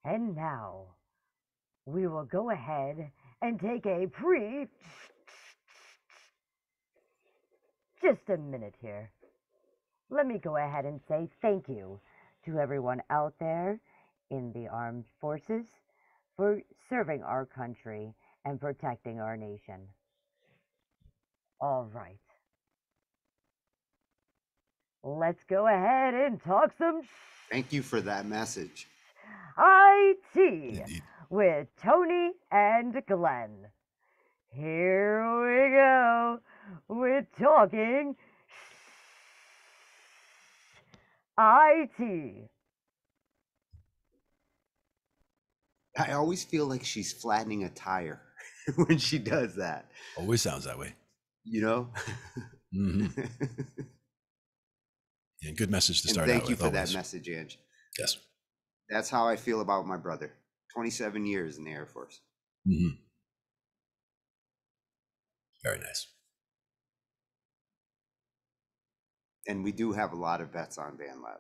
And now we will go ahead and take a just a minute here. Let me go ahead and say thank you to everyone out there in the armed forces for serving our country and protecting our nation. All right. Let's go ahead and talk some Thank you for that message. IT Indeed. with Tony and Glenn. Here we go with Talking IT. I always feel like she's flattening a tire when she does that. Always sounds that way. You know? Mm-hmm. Yeah, good message to And start thank out you with. for Always. that message, Ange. Yes. That's how I feel about my brother. 27 years in the Air Force. Mm-hmm. Very nice. And we do have a lot of vets on Van Lab.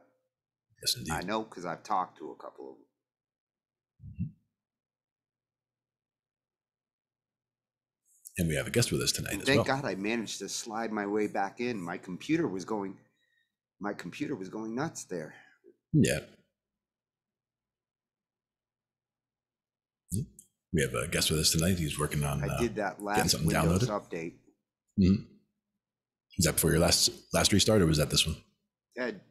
Yes, indeed. I know because I've talked to a couple of them. Mm-hmm. And we have a guest with us tonight as well. Thank God I managed to slide my way back in. My computer was going nuts there. Yeah. We have a guest with us tonight. He's working on I did that getting last something Windows downloaded. update. Mm-hmm. Is that before your last restart, or was that this one? Ed,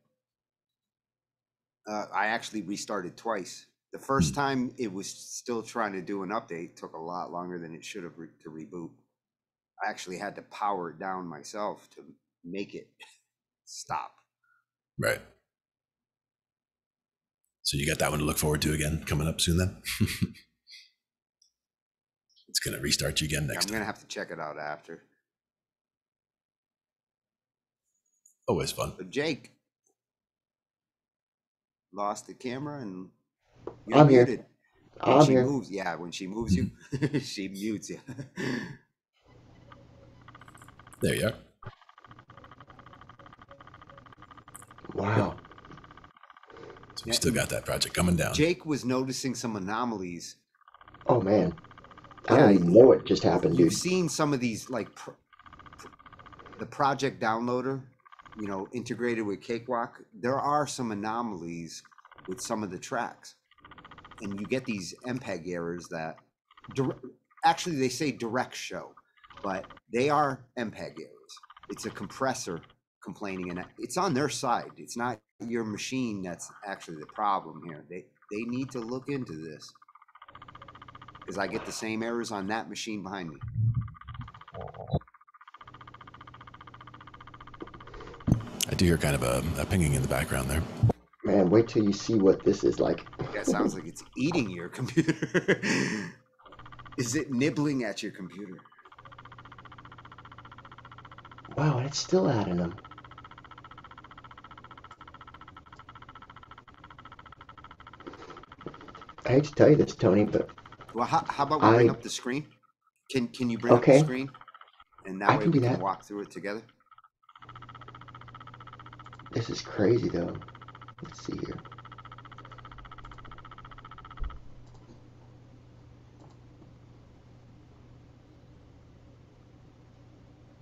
I actually restarted twice. The first time it was still trying to do an update, took a lot longer than it should have to reboot. I actually had to power it down myself to make it stop. Right. So you got that one to look forward to again coming up soon then? It's going to restart you again next time. I'm going to have to check it out after. Always fun. But Jake lost the camera and you're I'm muted. Here. When I'm she here. moves, yeah, when she moves you, she mutes you. There you are. Wow. So we still got that project coming down. Jake was noticing some anomalies. Oh man, I don't even know what just happened, You've dude. seen some of these, like the project downloader, integrated with Cakewalk. There are some anomalies with some of the tracks, and you get these MPEG errors that actually they say direct show, but they are MPEG errors. It's a compressor complaining, and it's on their side. It's not your machine that's actually the problem here. They need to look into this, because I get the same errors on that machine behind me. I do hear kind of a pinging in the background there. Man, wait till you see what this is like. That sounds like it's eating your computer. Is it nibbling at your computer? Wow, and it's still adding them. I hate to tell you this, Tony, but well, how about we bring up the screen? Can you bring up the screen, and that way we can walk through it together? This is crazy, though. Let's see here.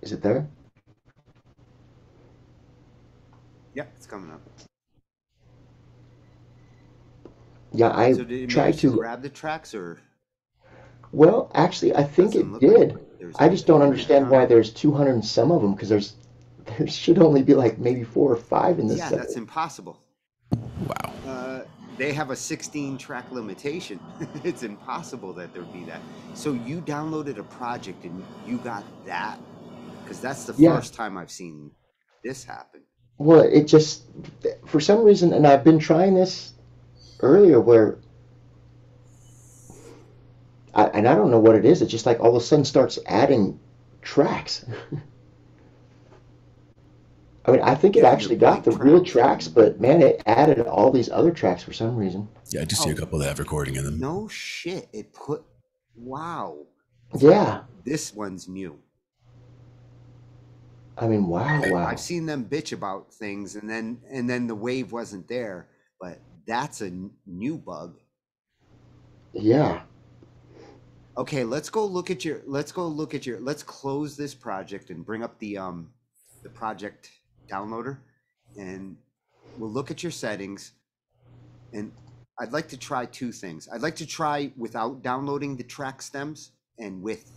Is it there? Yeah, it's coming up. Yeah, I so did it tried to grab the tracks, or? Well, actually, I think it did. I just don't understand why there's 200 and some of them, because there should only be like maybe 4 or 5 in this set. Yeah, that's impossible. Wow. They have a 16-track limitation. It's impossible that there'd be that. So you downloaded a project and you got that? Because that's the first time I've seen this happen. Well, it just, for some reason, and I've been trying this earlier where, and I don't know what it is, it just like all of a sudden starts adding tracks. I mean, I think it actually got the real tracks, but man, it added all these other tracks for some reason. Yeah, I just see a couple that have recording in them. No shit. Wow. Yeah. This one's new. I mean, wow. I've seen them bitch about things, and then the wave wasn't there, but that's a new bug. Yeah. Okay, let's go look at your. Let's go look at your. Let's close this project and bring up the project downloader, and we'll look at your settings. And I'd like to try two things. I'd like to try without downloading the track stems and with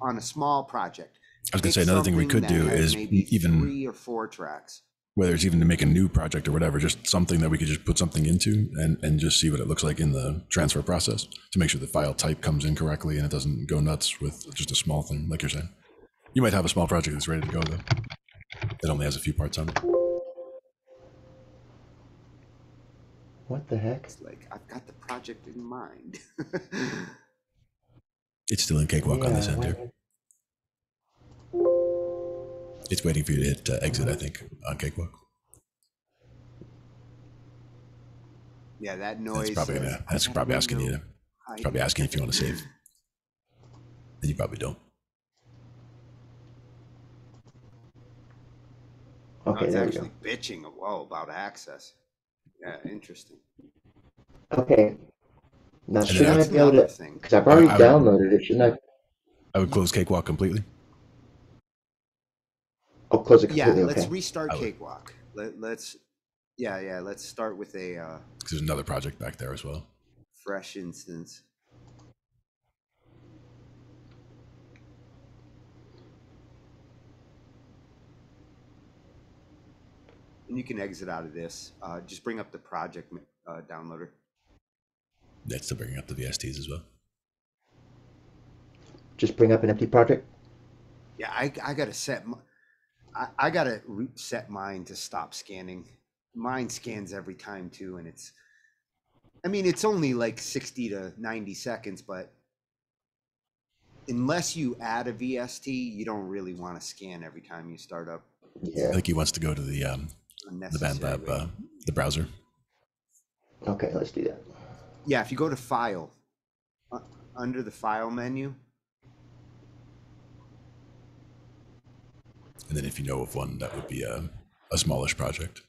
on a small project. I was gonna Pick say another thing we something could that do has is maybe even 3 or 4 tracks. whether it's even to make a new project or whatever, just something that we could just put something into and just see what it looks like in the transfer process to make sure the file type comes in correctly and it doesn't go nuts with just a small thing, like you're saying. You might have a small project that's ready to go though. That only has a few parts on it. What the heck? It's like I've got the project in mind. It's still in Cakewalk on this end here. It's waiting for you to hit exit, I think, on Cakewalk. Yeah, that noise. That's probably asking you. It's probably asking if you want to save. And you probably don't. Okay, it's there we actually go. bitching about access. Yeah, interesting. Okay. Now, And shouldn't then I That's be able another to? thing. Because I've already I would- downloaded it. Shouldn't I? I would close Cakewalk completely. Oh, close it Yeah, completely. let's Okay. restart I would. Cakewalk. Let's let's start with a Because there's another project back there as well. fresh instance. And you can exit out of this. Just bring up the project downloader. That's still bringing up the VSTs as well. Just bring up an empty project. Yeah, I gotta set. I gotta set mine to stop scanning. Mine scans every time too, and it's. I mean, it's only like 60 to 90 seconds, but unless you add a VST, you don't really want to scan every time you start up. Yeah. I think he wants to go to the BandLab, the browser. Okay, let's do that. Yeah, if you go to File, under the File menu. And then if you know of one, that would be a smallish project.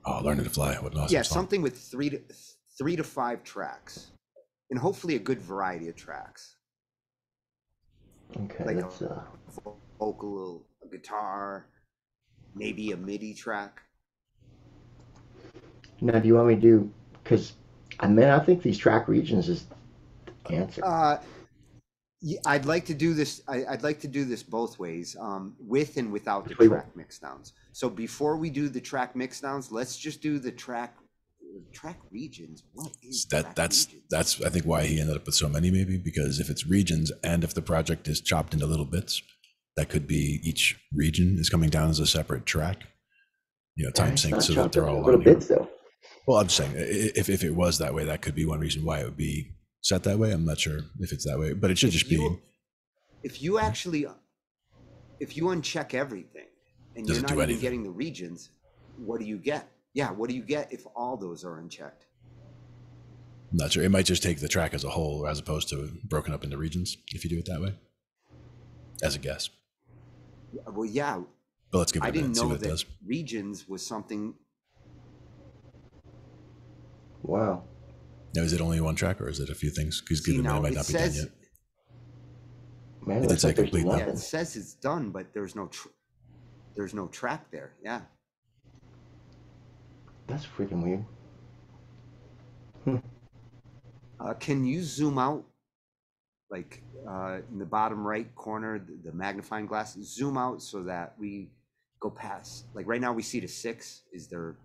Oh, Learning to Fly. What an awesome Yeah, song. something with 3 to 5 tracks, and hopefully a good variety of tracks. Okay, Like let's. a vocal, a guitar, maybe a MIDI track. Now, do you want me to do? Because, I think these track regions is the answer. Yeah, I'd like to do this. I'd like to do this both ways, with and without the Wait, track mixdowns. So before we do the track mixdowns, let's just do the track regions. What is That's regions? I think why he ended up with so many, maybe because if it's regions and if the project is chopped into little bits, that could be each region is coming down as a separate track. Time It's sync not so that chopped they're up all into little on here. bits, though. Well, I'm just saying if it was that way, that could be one reason why it would be set that way. I'm not sure if it's that way, but it should just be. If you uncheck everything and Does you're it not do even anything? getting the regions, what do you get? Yeah, what do you get if all those are unchecked? I'm not sure. It might just take the track as a whole as opposed to broken up into regions if you do it that way, as a guess. Well, yeah. But let's give it I a minute didn't and see know what it that does. regions was something. Wow. Now, is it only one track or is it a few things? Because give it a minute, it might not be done yet. Man, It it did looks say like there's complete, though. Yeah, nothing. it says it's done, but there's no track there. Yeah. That's freaking weird. Hmm. Can you zoom out, like in the bottom right corner, the magnifying glass? Zoom out so that we go past. Like right now, we see the 6. Is there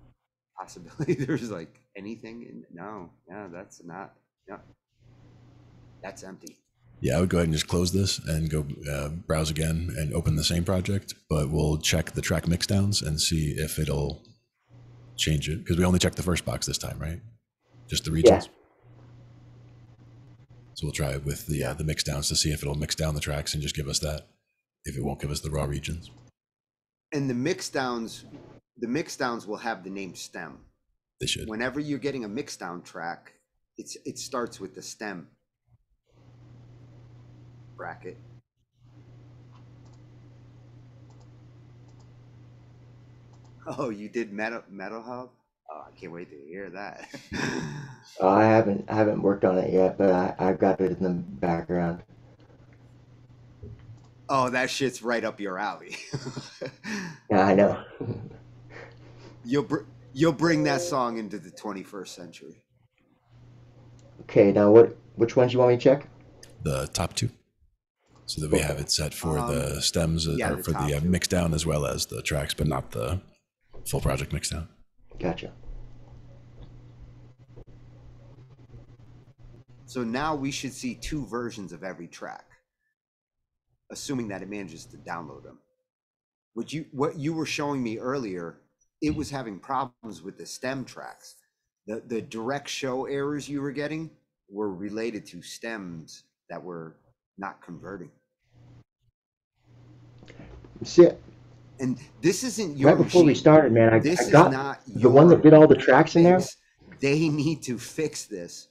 possibility there's like anything? No. Yeah, that's not. Yeah, that's empty. Yeah, I would go ahead and just close this and go browse again and open the same project, but we'll check the track mixdowns and see if it'll change it because we only checked the first box this time, right? Just the regions. Yeah. So we'll try it with the mixdowns to see if it'll mix down the tracks and just give us that. If it won't give us the raw regions. And the mixdowns will have the name stem. They should. Whenever you're getting a mixdown track, it starts with the stem bracket. Oh, you did Metal Hub? Oh, I can't wait to hear that. I haven't worked on it yet, but I've got it in the background. Oh, that shit's right up your alley. Yeah, I know. You'll bring that song into the 21st century. Okay, now which ones you want me to check? The top two, so that we have it set for the stems yeah, or for the mix down as well as the tracks, but not the full project mix down. Gotcha. So now we should see 2 versions of every track, assuming that it manages to download them. What you were showing me earlier, it was having problems with the stem tracks. The direct show errors you were getting were related to stems that were not converting. See, and this isn't your right before machine. We started, man, I got not the one that did all the tracks fix. in there. They need to fix this.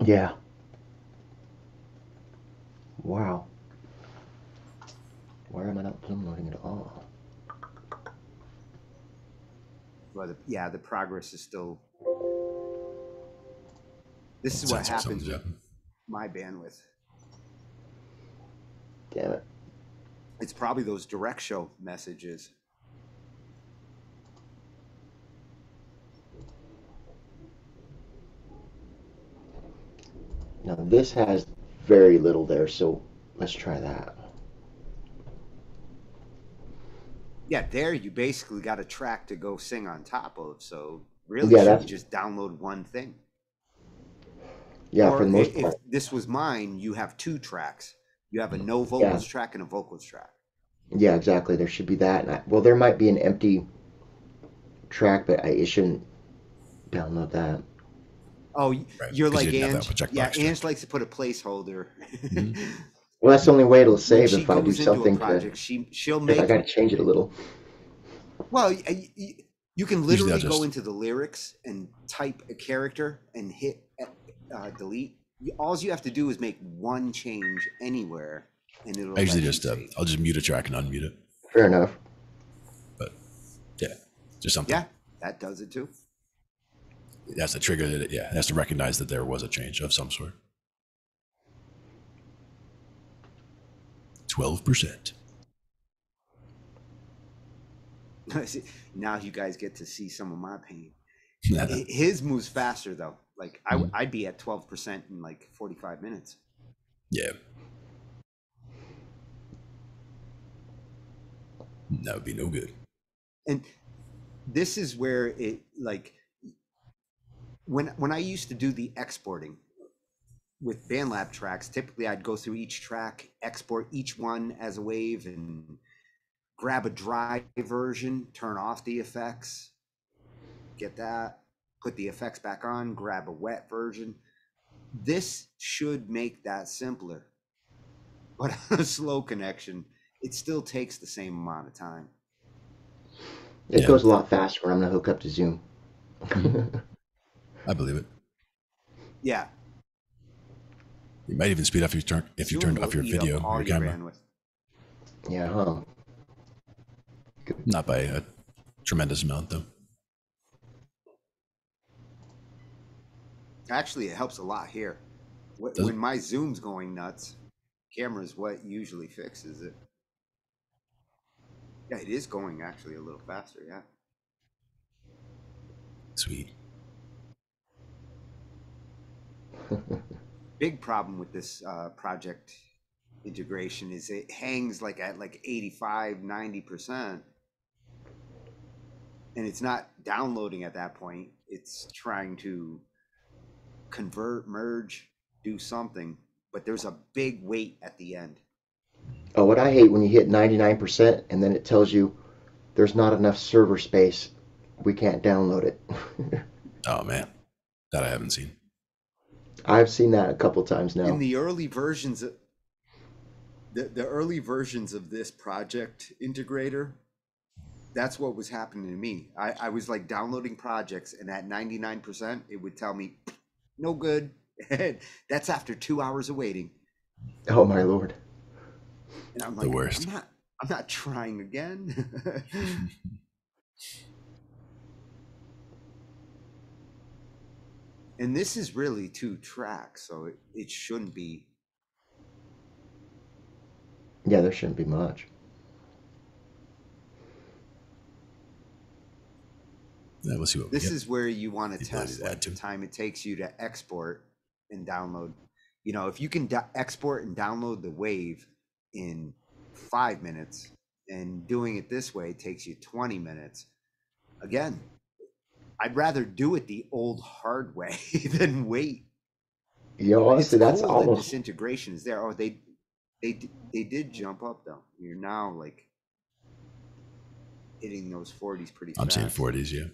Yeah. Wow. Why am I not downloading at all? Well, the progress is still. This is what happens with my bandwidth. Damn it. It's probably those direct show messages. Now this has very little there, so let's try that. Yeah, there you basically got a track to go sing on top of, so really should just download one thing. Yeah, or for the most part. If this was mine, you have 2 tracks. You have a no vocals track and a vocals track. Yeah, exactly. There should be that. And well, there might be an empty track, but it shouldn't download that. Oh, you're like Ange. Yeah, Ange likes to put a placeholder. Mm-hmm. Well, that's the only way it'll save if I do something. Project, she'll make. I got to change it a little. Well, you can literally go into the lyrics and type a character and hit delete. All you have to do is make one change anywhere, and it'll. I usually just I'll just mute a track and unmute it. Fair enough. But yeah, just something. Yeah, that does it too. It has to trigger it. Yeah, it has to recognize that there was a change of some sort. 12%. Now you guys get to see some of my pain. His moves faster though. Like I'd be at 12% in like 45 minutes. Yeah. That would be no good. And this is where it like when I used to do the exporting with BandLab tracks, typically I'd go through each track, export each one as a wave, and grab a dry version, turn off the effects, get that, put the effects back on, grab a wet version. This should make that simpler. But on a slow connection, it still takes the same amount of time. It goes a lot faster when I'm going to hook up to Zoom. I believe it. Yeah. You might even speed up if you turned off your video or your camera. Yeah, huh? Not by a tremendous amount, though. Actually, it helps a lot here. When my Zoom's going nuts, camera's what usually fixes it. Yeah, it is going actually a little faster, yeah. Sweet. Big problem with this project integration is it hangs like at like 85-90%, and it's not downloading at that point. It's trying to convert, merge, do something, but there's a big wait at the end. Oh, what I hate when you hit 99% and then it tells you there's not enough server space, we can't download it. Oh man, that I haven't seen. I've seen that a couple times now. In the early versions of the early versions of this project integrator, that's what was happening to me. I was like downloading projects, and at 99%, it would tell me, no good. That's after 2 hours of waiting. Oh my Lord. And I'm like, the worst. I'm not trying again. And this is really 2 tracks, so it shouldn't be. Yeah, there shouldn't be much. Yeah, let's see what we This get. is where you want to The ability test to like add the to. time it takes you to export and download. You know, if you can export and download the wave in 5 minutes, and doing it this way takes you 20 minutes. Again, I'd rather do it the old hard way than wait. Yeah, It's honestly, that's cool that almost. this integration is there. Oh, they did jump up though. You're now like hitting those 40s pretty I'm seeing fast. 40s, yeah.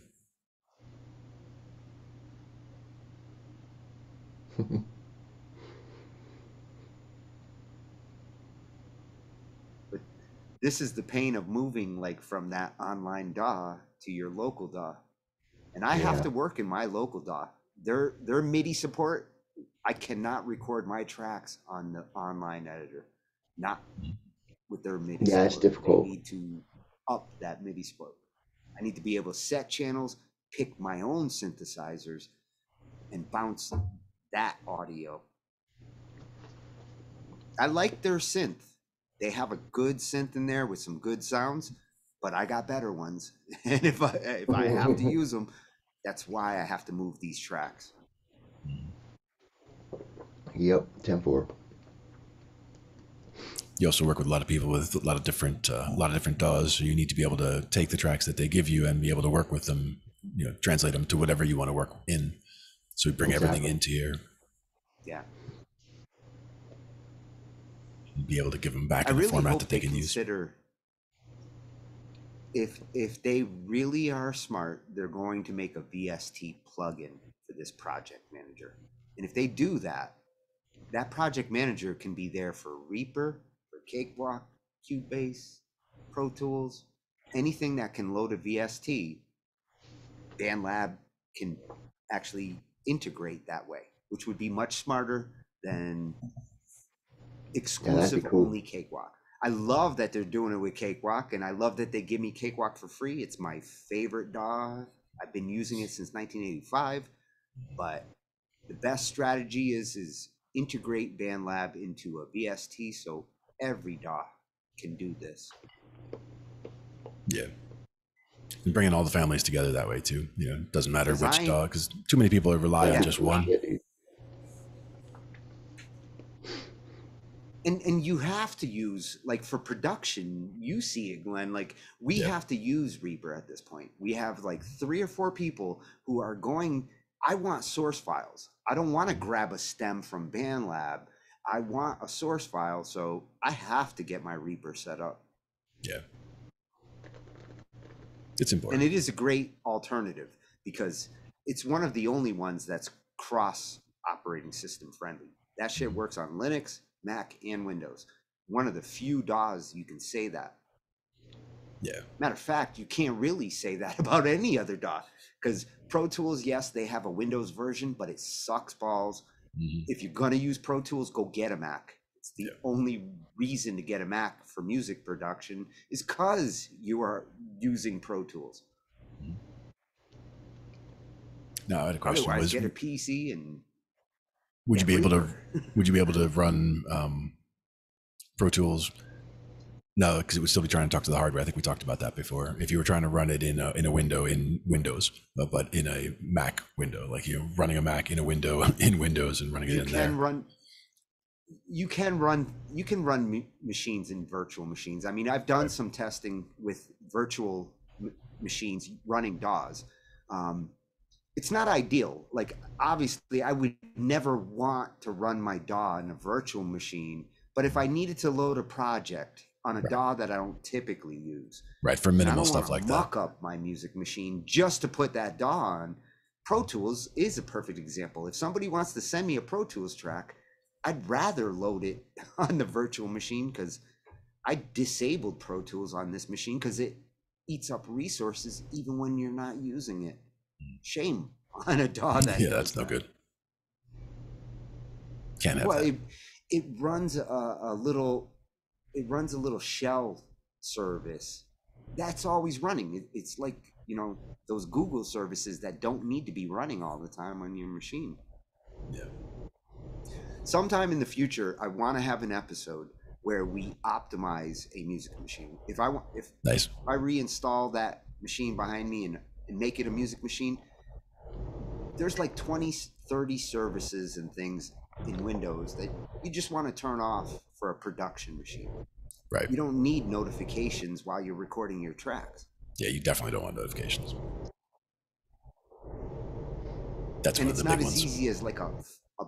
But this is the pain of moving like from that online DAW to your local DAW. And I have Yeah, to work in my local DAW. Their MIDI support, I cannot record my tracks on the online editor. Not with their MIDI yeah, it's support. They difficult. need to up that MIDI support. I need to be able to set channels, pick my own synthesizers, and bounce that audio. I like their synth. They have a good synth in there with some good sounds, but I got better ones. And if I have to use them, that's why I have to move these tracks. Yep, 10-4. You also work with a lot of people with a lot of different DAWs. So you need to be able to take the tracks that they give you and be able to work with them, you know, translate them to whatever you want to work in. So we bring everything Exactly. into here Yeah. and be able to give them back I in a really format hope that they they can use. consider if they really are smart, they're going to make a VST plugin for this project manager. And if they do that, that project manager can be there for Reaper, for Cakewalk, Cubase, Pro Tools, anything that can load a VST. BandLab can actually integrate that way, which would be much smarter than Yeah, that'd be exclusive cool. only Cakewalk. I love that they're doing it with Cakewalk, and I love that they give me Cakewalk for free. It's my favorite DAW. I've been using it since 1985, but the best strategy is integrate BandLab into a VST so every DAW can do this. Yeah. And bringing all the families together that way too. You know, it doesn't matter which Design, DAW, because too many people rely That'd on be just cool one. shit, dude. and you have to use, like, for production, you see it, Glenn, like we Yeah. have to use Reaper at this point. We have like 3 or 4 people who are going, I want source files. I don't want to grab a stem from BandLab. I want a source file, so I have to get my Reaper set up. Yeah. It's And important. it is a great alternative because it's one of the only ones that's cross operating system friendly. That shit works on Linux, Mac, and Windows. One of the few DAWs you can say that. Yeah. Matter of fact, you can't really say that about any other DAW because Pro Tools, yes, they have a Windows version, but it sucks balls. Mhm. If you're going to use Pro Tools, go get a Mac. It's the Yeah. only reason to get a Mac for music production is because you are using Pro Tools. Now I had a question. Otherwise, Was get a PC and would you get be able to Reaper. would you be able to run Pro Tools? No, because it would still be trying to talk to the hardware. I think we talked about that before. If you were trying to run it in a window in Windows, but in a Mac window, like you know, running a Mac in a window in Windows and running it You in can there. run. You can run machines in virtual machines. I mean, I've done some testing with virtual machines running DAWs. It's not ideal. Like, obviously, I would never want to run my DAW in a virtual machine. But if I needed to load a project on a Right. DAW that I don't typically use, Right, for and I minimal don't want stuff to like that. muck up my music machine just to put that DAW on, Pro Tools is a perfect example. If somebody wants to send me a Pro Tools track, I'd rather load it on the virtual machine because I disabled Pro Tools on this machine because it eats up resources even when you're not using it. Shame on a DAW that Yeah, does that's no that. good. Can't have Well, that. it runs a little shell service that's always running. It's like you know, those Google services that don't need to be running all the time on your machine. Yeah. Sometime in the future, I want to have an episode where we optimize a music machine. If Nice. I reinstall that machine behind me and make it a music machine, there's like 20, 30 services and things in Windows that you just want to turn off for a production machine. Right. You don't need notifications while you're recording your tracks. Yeah, you definitely don't want notifications. That's And one of it's the not big as ones. easy as like a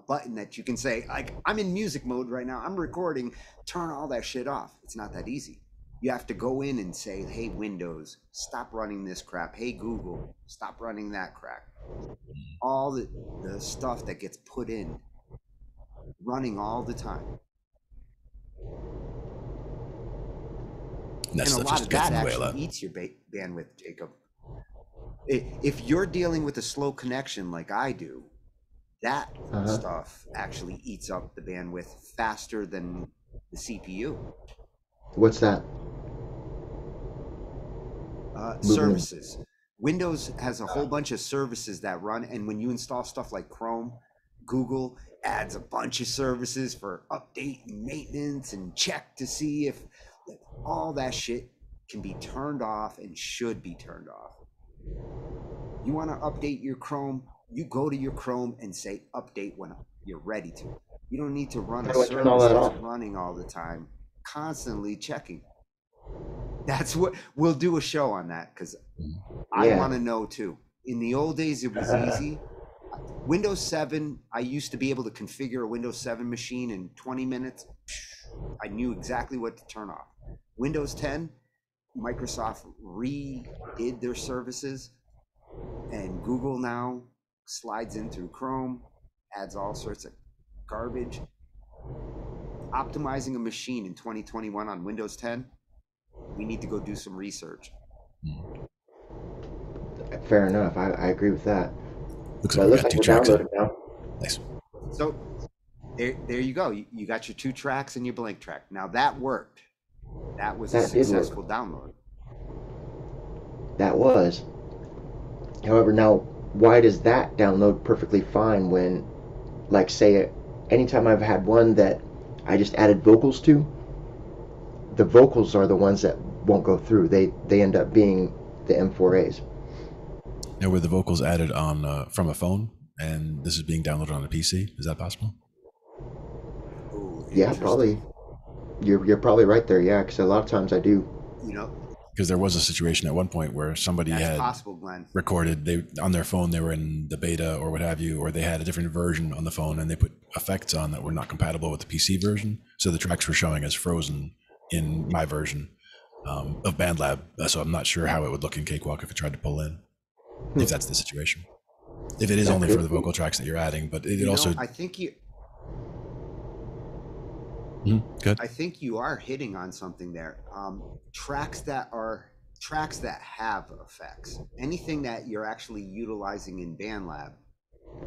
button that you can say, like, I'm in music mode right now, I'm recording, turn all that shit off. It's not that easy. You have to go in and say, hey, Windows, stop running this crap. Hey, Google, stop running that crap. All the stuff that gets put in, running all the time. And that And a stuff lot just of gets that in the way a lot. actually eats your bandwidth, Jacob. If you're dealing with a slow connection like I do, that stuff actually eats up the bandwidth faster than the CPU. What's that? Services. Windows has a whole bunch of services that run, and when you install stuff like Chrome, Google adds a bunch of services for update and maintenance and check to see if all that shit can be turned off and should be turned off. You want to update your Chrome, you go to your Chrome and say update when you're ready to. You don't need to run a service that's running all the time, constantly checking. That's what we'll do a show on that, because I want to know too. In the old days, it was easy. Windows 7, I used to be able to configure a Windows 7 machine in 20 minutes. I knew exactly what to turn off. Windows 10, Microsoft redid their services, and Google now slides in through Chrome, adds all sorts of garbage. Optimizing a machine in 2021 on Windows 10, we need to go do some research. Fair enough. I agree with that. Looks like we got 2 tracks in. Now. Nice. So there you go. You got your 2 tracks and your blank track. Now that worked. That was a successful download. That was. However, now, why does that download perfectly fine when, like, say, anytime I've had one that I just added vocals to, the vocals are the ones that won't go through. They end up being the M4As. Now, were the vocals added on from a phone, and this is being downloaded on a PC? Is that possible? Ooh, yeah, probably. You're probably right there. Yeah, because a lot of times I do. You know, because there was a situation at one point where somebody had recorded on their phone, they were in the beta or what have you, or they had a different version on the phone and they put effects on that were not compatible with the PC version. So the tracks were showing as frozen in my version of BandLab. So I'm not sure how it would look in Cakewalk if it tried to pull in, if that's the situation. If it is only for the vocal tracks that you're adding, but it also... I think you... Good. I think you are hitting on something there. Tracks that have effects, anything that you're actually utilizing in BandLab,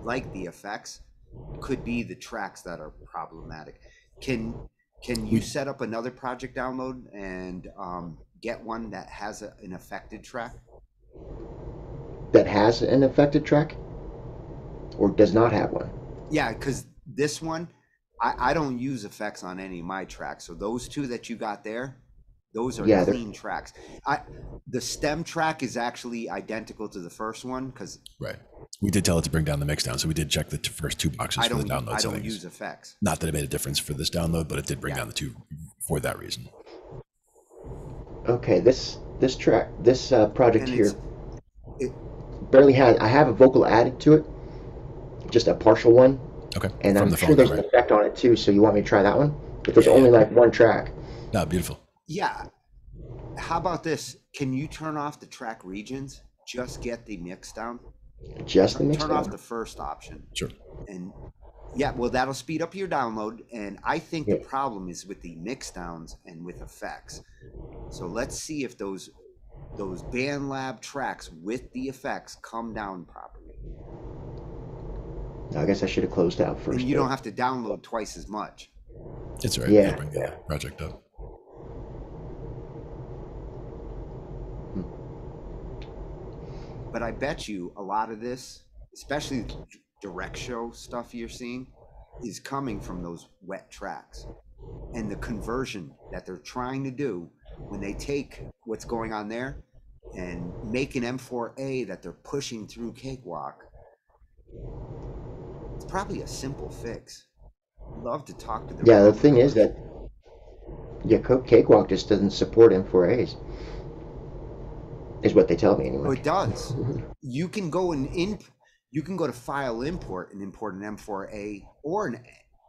like the effects, could be the tracks that are problematic. Can you set up another project download and get one that has an affected track? That has an affected track, or does not have one? Yeah, because this one, I don't use effects on any of my tracks. So those 2 that you got there, those are clean tracks. The stem track is actually identical to the first one because we did tell it to bring down the mix down, so we did check the first 2 boxes for the download I settings. don't use effects. Not that it made a difference for this download, but it did bring down the 2 for that reason. Okay, this project here barely has. I have a vocal added to it, just a partial one. Okay. And I'm sure there's an effect on it too. So you want me to try that one? If there's only like one track. No, beautiful. Yeah. How about this? Can you turn off the track regions? Just get the mix down. Just the mix down. Turn off the first option. Sure. And well, that'll speed up your download. And I think the problem is with the mix downs and with effects. So let's see if those BandLab tracks with the effects come down properly. I guess I should have closed out first. And you don't have to download twice as much. It's all right. Yeah. Bring the project up. But I bet you a lot of this, especially direct show stuff you're seeing, is coming from those wet tracks. And the conversion that they're trying to do when they take what's going on there and make an M4A that they're pushing through Cakewalk, it's probably a simple fix. I'd love to talk to the Yeah, the thing is that Cakewalk just doesn't support M4As, is what they tell me Oh, anyway. it does. You can go you can go to file import and import an M4A or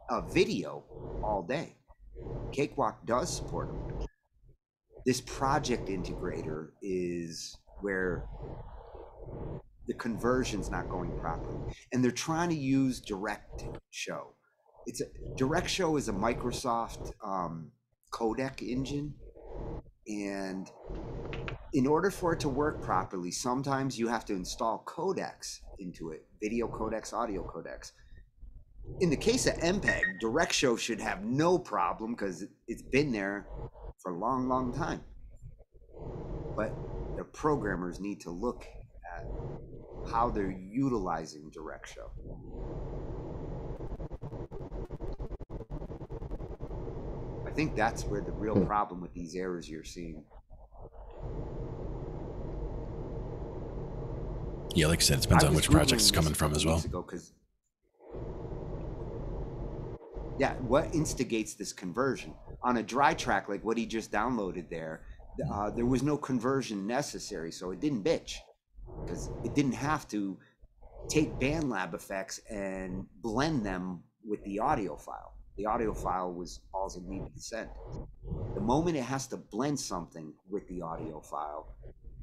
a video all day. Cakewalk does support them. This project integrator is where the conversion's not going properly, and they're trying to use direct show. Direct show is a Microsoft codec engine, and in order for it to work properly, sometimes you have to install codecs into it, video codecs, audio codecs. In the case of MPEG, direct show should have no problem because it's been there for a long, long time. But the programmers need to look at how they're utilizing direct show. I think that's where the real problem with these errors you're seeing. Yeah, like I said, it depends on which project it's coming from as well. Yeah, what instigates this conversion? On a dry track like what he just downloaded there was no conversion necessary, so it didn't bitch because it didn't have to take BandLab effects and blend them with the audio file. The audio file was all it needed to send. The moment it has to blend something with the audio file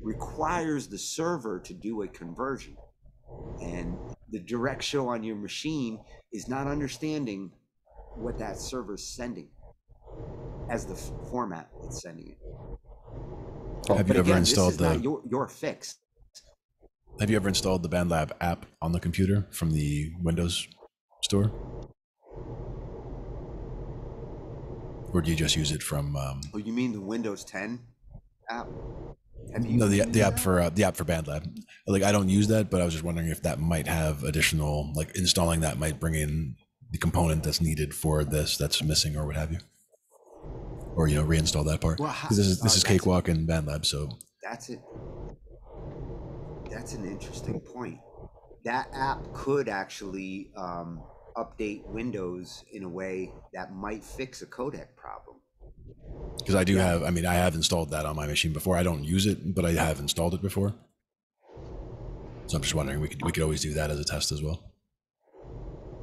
requires the server to do a conversion, and the direct show on your machine is not understanding what that server's sending as the format it's sending it. Have you ever installed this is not your fix. Have you ever installed the BandLab app on the computer from the Windows store? Or do you just use it from Oh, you mean the Windows 10 app? No, the app for BandLab. Like, I don't use that, but I was just wondering if that might have additional, like, installing that might bring in the component that's needed for this that's missing or what have you, or reinstall that part. Because this is Cakewalk and BandLab, so that's it. That's an interesting point. That app could actually update Windows in a way that might fix a codec problem. Because I do have, I have installed that on my machine before. I don't use it, but I have installed it before. So I'm just wondering, we could always do that as a test as well.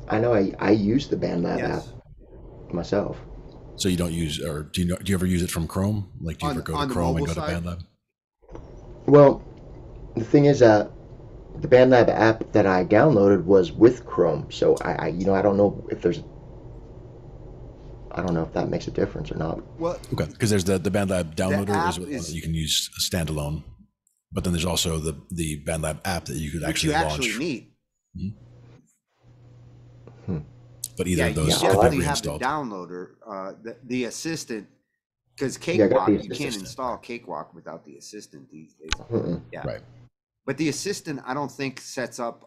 I know I use the BandLab app myself. So you don't use, or do you ever use it from Chrome? Like, do you ever go to Chrome and go to BandLab? Well, the thing is, the BandLab app that I downloaded was with Chrome, so I don't know if that makes a difference or not. Well, okay, because there's the BandLab downloader is one that you can use standalone, but then there's also the BandLab app that you could actually launch. Actually need. Mm-hmm. But either of those you could be definitely have the reinstalled. downloader, the assistant, because Cakewalk, you can't install Cakewalk without the assistant these days. Yeah, right. But the assistant, I don't think sets up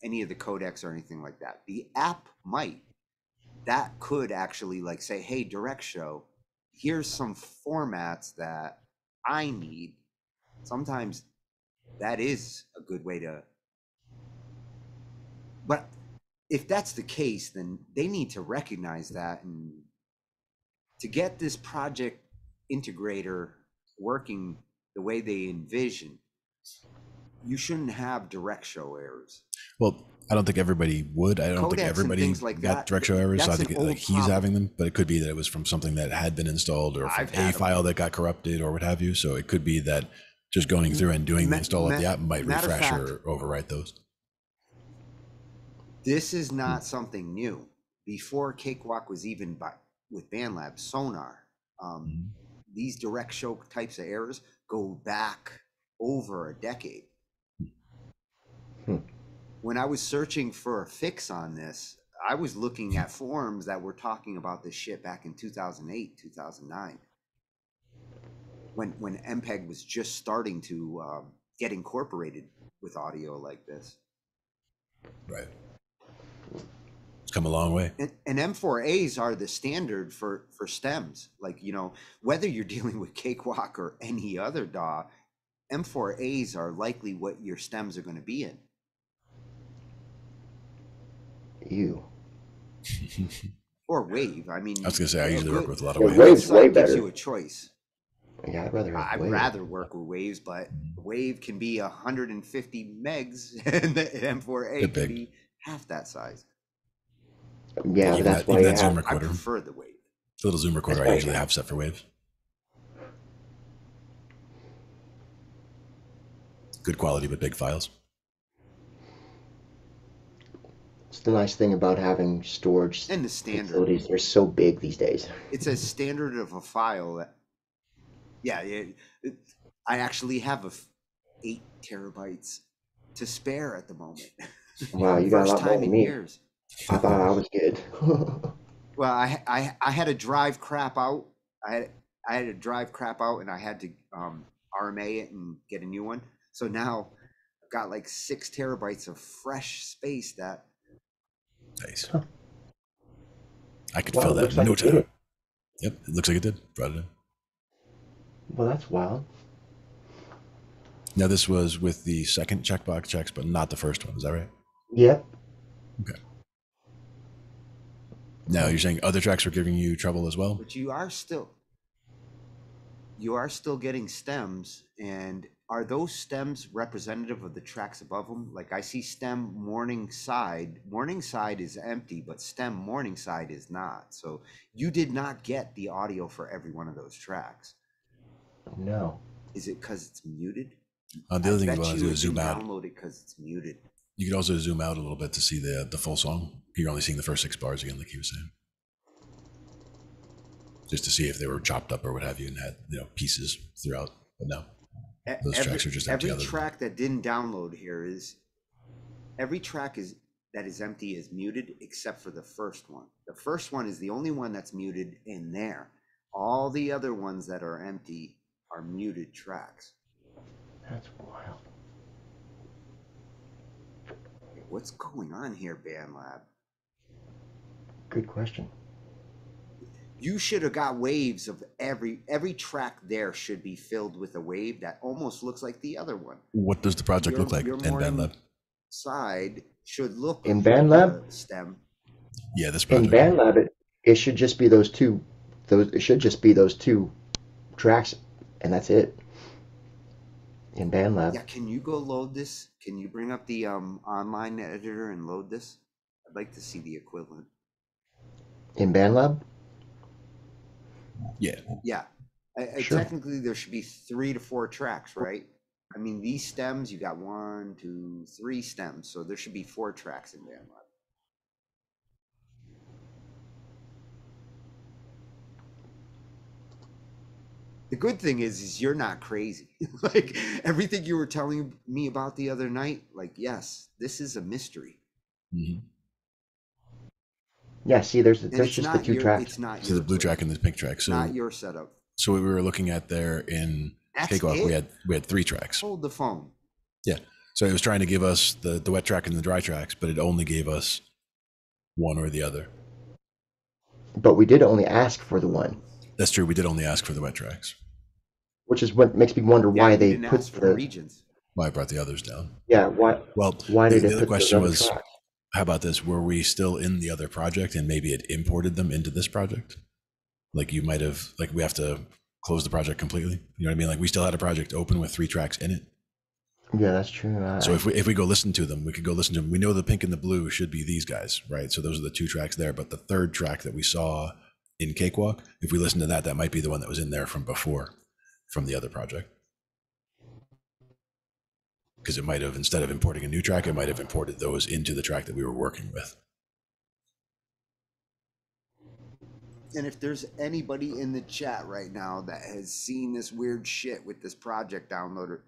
any of the codecs or anything like that. The app might. That could actually like say, hey, direct show, here's some formats that I need. Sometimes that is a good way to. But if that's the case, then they need to recognize that, and to get this project integrator working the way they envision, you shouldn't have direct show errors. Well, I don't think everybody would. I don't think everybody got direct show errors. So I think like he's having them, but it could be that it was from something that had been installed or from a file that got corrupted or what have you. So it could be that just going through and doing the install of the app might refresh or overwrite those. This is not something new. Before Cakewalk was even with BandLab, Sonar, these direct show types of errors go back over a decade. When I was searching for a fix on this, I was looking at forums that were talking about this shit back in 2008, 2009, when MPEG was just starting to get incorporated with audio like this. Right. It's come a long way. And M4As are the standard for stems. Like, you know, whether you're dealing with Cakewalk or any other DAW, M4As are likely what your stems are going to be in. Ew. Or Wave. I mean, I was gonna say I usually work with a lot of Yeah, waves. Wave's way gives better. you a choice. Yeah, I'd rather have I'd Wave. rather work with Waves, but Wave can be 150 megs, and the M4A Bit can big. be half that size. Yeah, Even that's that- why even you that Zoom have. I recorder. prefer the Wave. The little Zoom recorder That's I why usually I- have set for waves. Good quality, but big files. It's the nice thing about having storage And the standard. facilities. They're so big these days. It's a standard of a file that, yeah, I actually have 8 terabytes to spare at the moment. Wow, you got a First lot more time than in me. years. I thought I was good. Well, I had to drive crap out. I had to drive crap out, and I had to RMA it and get a new one. So now I've got like 6 terabytes of fresh space that. Nice. I could Wow, fill it that looks in like no it did time. it. Yep, it looks like it did. Brought it in. Well, that's wild. Now this was with the second checkbox checks, but not the first one. Is that right? Yep. Okay. Now you're saying other tracks were giving you trouble as well? But you are still getting stems, and are those stems representative of the tracks above them? Like I see stem Morningside. Morningside is empty, but stem Morningside is not. So you did not get the audio for every one of those tracks. No. Is it because it's muted? The other thing I you bet want to you do it is zoom didn't out. download it because it's muted. You could also zoom out a little bit to see the full song. You're only seeing the first 6 bars again, like he was saying. Just to see if they were chopped up or what have you and had, pieces throughout. But no, those tracks are just empty. Every track that didn't download here is every track that is empty is muted except for the first one. The first one is the only one that's muted in there. All the other ones that are empty are muted tracks. That's wild. What's going on here, BandLab? Good question. You should have got waves of every track there should be filled with a wave that almost looks like the other one. What does the project look like in BandLab? Side should look in like BandLab the stem. Yeah, this In project. BandLab, it should just be those two. It should just be those 2 tracks, and that's it. In BandLab. Yeah, can you go load this? Can you bring up the online editor and load this? I'd like to see the equivalent. In BandLab. Yeah. Yeah, Sure. technically there should be 3 to 4 tracks, right? I mean, these stems, you got 1, 2, 3 stems, so there should be 4 tracks in BandLab. The good thing is you're not crazy. Like everything you were telling me about the other night, like, yes, this is a mystery. Mm-hmm. Yeah. See, there's And just the 2 tracks. It's not So the blue track and the pink track. So not your setup. So what we were looking at there in That's Cakewalk, it? we had 3 tracks. Hold the phone. Yeah. So it was trying to give us the wet track and the dry tracks, but it only gave us one or the other. But we did only ask for the one, That's true. We did only ask for the wet tracks. which is what makes me wonder why we they didn't put ask for the regions. Why I brought the others down. Yeah. Why? Well, Why the did they other put question those other was, tracks? how about this? Were we still in the other project and maybe it imported them into this project? Like you might have, like we have to close the project completely. You know what I mean? Like we still had a project open with 3 tracks in it. Yeah, that's true. So if we go listen to them, we could go listen to them. We know the pink and the blue should be these guys, right? So those are the 2 tracks there. But the 3rd track that we saw in Cakewalk, if we listen to that, that might be the one that was in there from before, from the other project. Because it might have, instead of importing a new track, it might have imported those into the track that we were working with. And if there's anybody in the chat right now that has seen this weird shit with this project downloader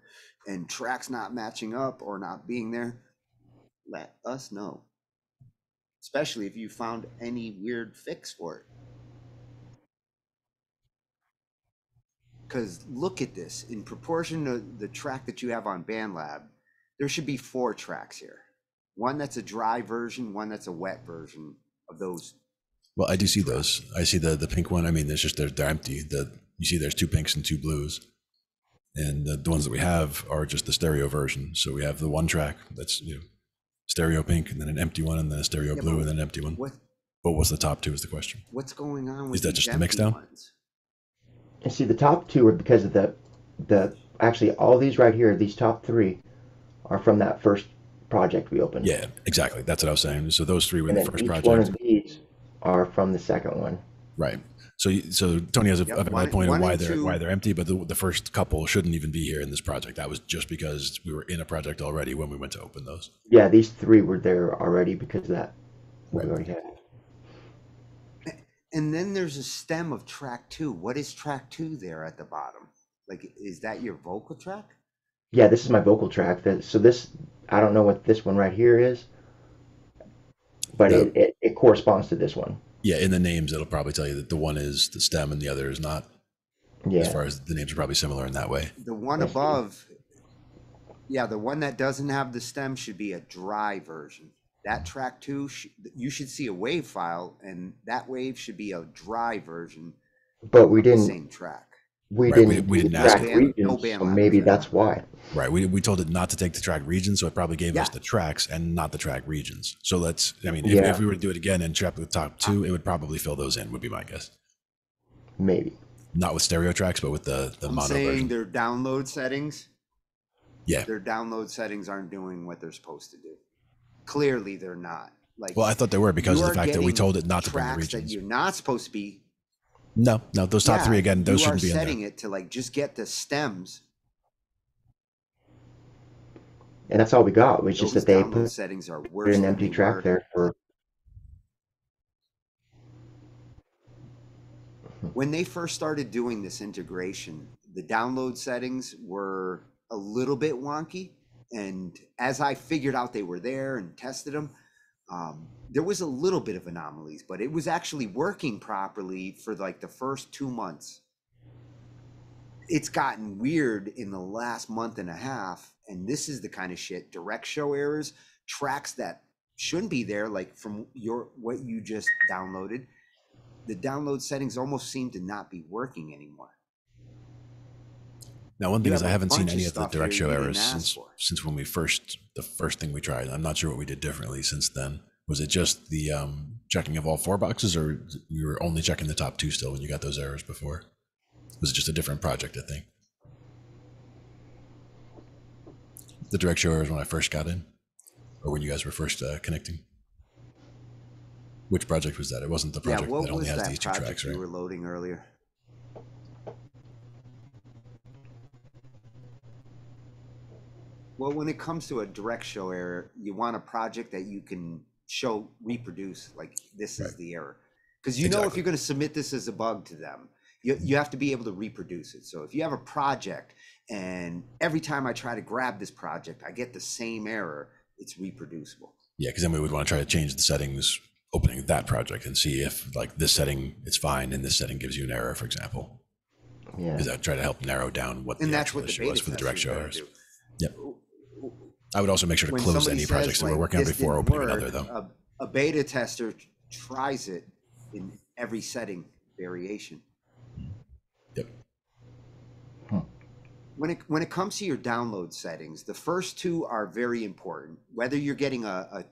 and tracks not matching up or not being there, let us know. Especially if you found any weird fix for it. because look at this. In proportion to the track that you have on BandLab, there should be 4 tracks here. One that's a dry version, one that's a wet version of those. Well, I do see those. I see the pink one. I mean, it's just they're empty. You see there's 2 pinks and 2 blues. And the ones that we have are just the stereo version. So we have the one track that's stereo pink, and then an empty one, and then a stereo blue, and then an empty one. But what's the top 2 is the question. What's going on with Is that just the mix down? And see, the top 2 are because of the actually all these right here, these top 3 are from that first project we opened. Yeah, exactly. That's what I was saying. So those 3 were and the first project. One of these are from the second one. Right. So Tony has a valid point on why they're empty, but the first couple shouldn't even be here in this project. That was just because we were in a project already when we went to open those. Yeah, these 3 were there already because of that. Right. We already had. And then there's a stem of track 2. What is track 2 there at the bottom? Like, is that your vocal track? Yeah, this is my vocal track. So this, I don't know what this one right here is, but it corresponds to this one. Yeah, in the names, it'll probably tell you that the one is the stem and the other is not. Yeah. As far as the names are probably similar in that way. The one above, the one that doesn't have the stem should be a dry version. That track 2, you should see a wave file, and that wave should be a dry version. But we didn't. The same track. We didn't ask regions, no so maybe that's why. Right. We told it not to take the track regions, so it probably gave us the tracks and not the track regions. So if we were to do it again and check the top 2, it would probably fill those in, would be my guess. Maybe. Not with stereo tracks, but with the mono version. Their download settings. Yeah. Their download settings aren't doing what they're supposed to do. Clearly, they're not. Well, I thought they were because of the fact that we told it not to bring the regions. That you're not supposed to be. No, those top 3 again, those shouldn't be in there. You are setting it to just get the stems. And that's all we got. It was just that they put settings are worse an empty track there for. When they first started doing this integration, the download settings were a little bit wonky. And as I figured out they were there and tested them, there was a little bit of anomalies, but it was actually working properly for the first 2 months. It's gotten weird in the last month and a half, and this is the kind of shit, direct show errors, tracks that shouldn't be there, like from what you just downloaded. The download settings almost seem to not be working anymore. Now, one thing is I haven't seen any of the direct show errors since when the first thing we tried. I'm not sure what we did differently since then. Was it just the checking of all 4 boxes, or you were only checking the top 2 still when you got those errors before? Was it just a different project, I think? The direct show errors when I first got in, or when you guys were first connecting? Which project was that? It wasn't the project that only has these 2 tracks, right? You were loading earlier. Well, when it comes to a direct show error, you want a project that you can reproduce, like this is the error. Because if you're going to submit this as a bug to them, you have to be able to reproduce it. So if you have a project and every time I try to grab this project, I get the same error, it's reproducible. Yeah, because then we would want to try to change the settings opening that project and see if this setting is fine and this setting gives you an error, for example. Yeah. Because I'd try to help narrow down what the actual issue was for the direct show errors. Yep. I would also make sure to close any projects that we're working on before opening another, though. A beta tester tries it in every setting variation. Yep. When it comes to your download settings, the first 2 are very important. Whether you're getting a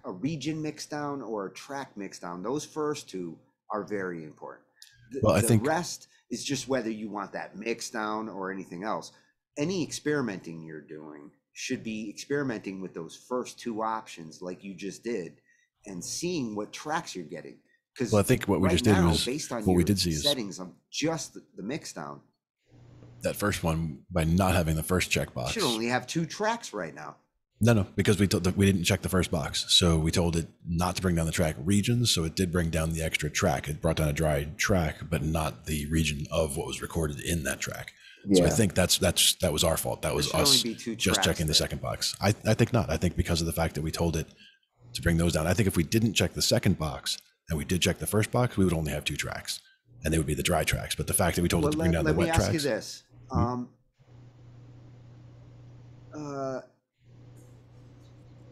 region mixdown or a track mixdown, those first 2 are very important. The rest is just whether you want that mixdown or anything else. Any experimenting you're doing should be experimenting with those first 2 options like you just did and seeing what tracks you're getting. Because I think what we just did was based on what we did see is settings of just the mixdown. That first one, by not having the first checkbox, should only have 2 tracks right now. No, because we didn't check the first box, so we told it not to bring down the track regions. So it did bring down the extra track. It brought down a dry track, but not the region of what was recorded in that track. Yeah. So I think that was our fault. That was us just checking the second box. I think not. I think because of the fact that we told it to bring those down. I think if we didn't check the second box and we did check the first box, we would only have 2 tracks. and they would be the dry tracks. But the fact that we told it to bring down the wet tracks. Let me ask you this.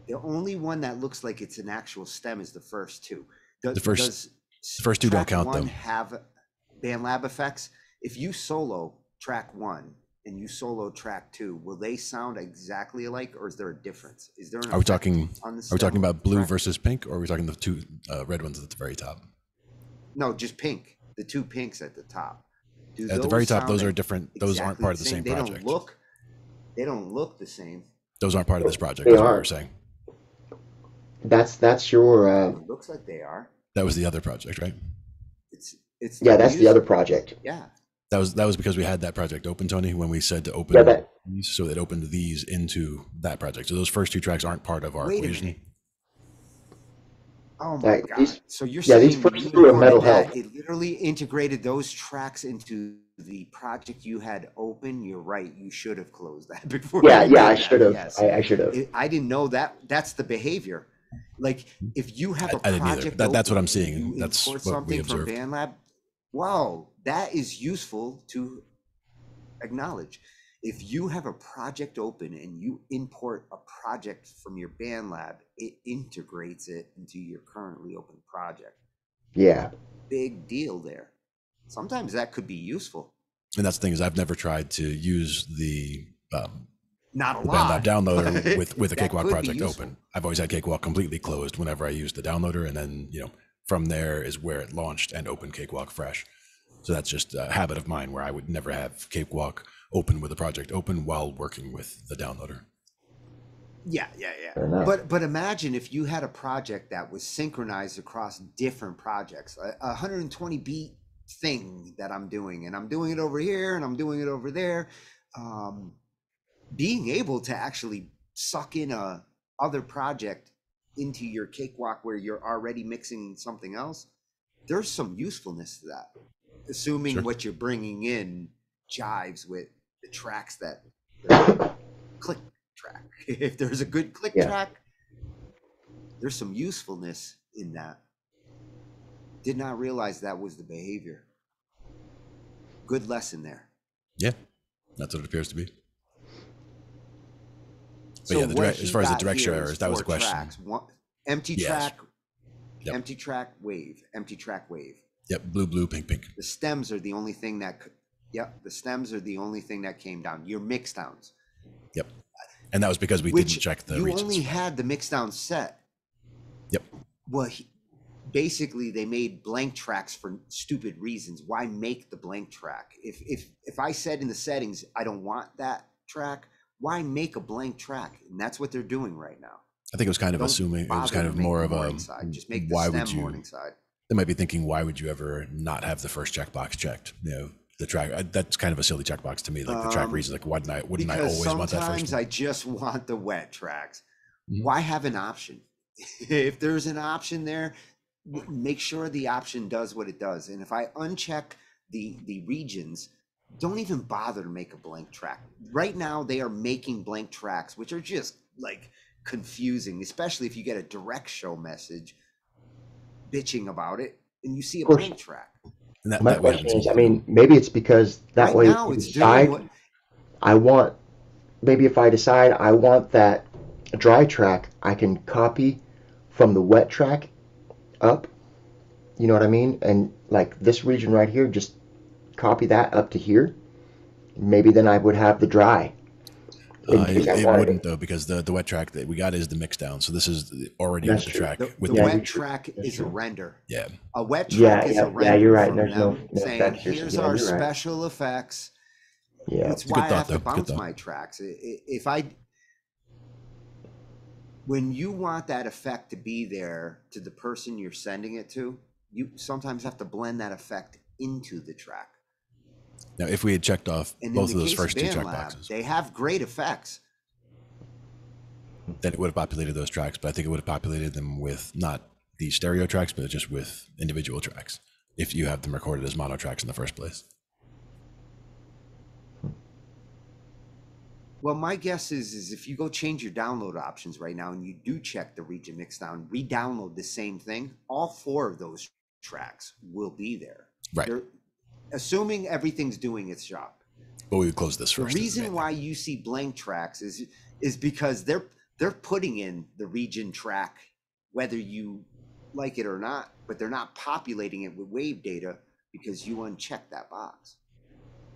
The only one that looks like it's an actual stem is the first two. The first two don't count, though. Have BandLab effects? If you solo track 1 and you solo track 2, will they sound exactly alike, or is there a difference? Is there an Are we talking about blue track versus pink, or are we talking the two red ones at the very top? No, just pink. The two pinks at the top. At the very top, those are different. Those aren't part of the same project. They don't look the same. Those aren't part of this project. That's what we're saying. That's your. It looks like they are. That was the other project, right? It's that's the other project. Yeah. That was because we had that project open, Tony, when we said to open these, so it opened these into that project. So those first two tracks aren't part of our equation. Oh my God. So you're saying these first two are Metal Health. It literally integrated those tracks into the project you had open. You're right. You should have closed that before. I should have. Yes. I should have. I didn't know that. That's the behavior. Like if you have a project, that's what I'm seeing. That's what something we observed. from BandLab. Wow, that is useful to acknowledge. If you have a project open and you import a project from your BandLab, it integrates it into your currently open project. Yeah. Big deal there. Sometimes that could be useful. And that's the thing is I've never tried to use the not a lot BandLab downloader with a Cakewalk project open. I've always had Cakewalk completely closed whenever I use the downloader, and then from there is where it launched and opened Cakewalk fresh. So that's just a habit of mine where I would never have Cakewalk open with a project open while working with the downloader. Yeah. But imagine if you had a project that was synchronized across different projects, a 120 beat thing that I'm doing, and I'm doing it over here and I'm doing it over there. Being able to actually suck in a other project into your Cakewalk where you're already mixing something else, there's some usefulness to that, assuming what you're bringing in jives with the tracks that click track. If there's a good click track, there's some usefulness in that. Did not realize that was the behavior. Good lesson there. Yeah, that's what it appears to be. But so yeah, as far as the direct share errors, that was the question. Tracks. Empty track, empty track, wave, empty track, wave. Yep, blue, pink. The stems are the only thing that came down. Your mix downs. Yep. And that was because we didn't check the regions. You only had the mix down set. Yep. Well, basically they made blank tracks for stupid reasons. Why make the blank track? If I said in the settings I don't want that track, why make a blank track? And that's what they're doing right now. I think it was kind of assuming it was kind of more of a just make the stem morning side. They might be thinking, why would you ever not have the first checkbox checked? The track, that's kind of a silly checkbox to me. Like the track reads like, wouldn't I always want that first one? Sometimes I just want the wet tracks. Why have an option? If there's an option there, make sure the option does what it does. And if I uncheck the regions, don't even bother to make a blank track. Right now, they are making blank tracks, which are just like confusing, especially if you get a direct show message bitching about it and you see a blank track. And my question is, I mean, maybe it's because that way if you decide maybe if I decide I want that dry track, I can copy from the wet track up, you know what I mean? And like this region right here, just copy that up to here. Maybe then I would have the dry. It wouldn't though, because the wet track that we got is the mix down. So this is already with the track. The wet track is a render. Yeah. A wet track is a render. Yeah, you're right. There's no saying, here's our special effects. Yeah. That's why I have to bounce my tracks. When you want that effect to be there to the person you're sending it to, you sometimes have to blend that effect into the track. Now, if we had checked off both of those first two checkboxes, they have great effects. Then it would have populated those tracks, but I think it would have populated them with not the stereo tracks, but just with individual tracks, if you have them recorded as mono tracks in the first place. Well, my guess is if you go change your download options right now and you do check the region mix down, re-download the same thing, all 4 of those tracks will be there. Right. assuming everything's doing its job. But we would close this The first. reason why you see blank tracks is because they're putting in the region track, whether you like it or not, but they're not populating it with wave data because you uncheck that box.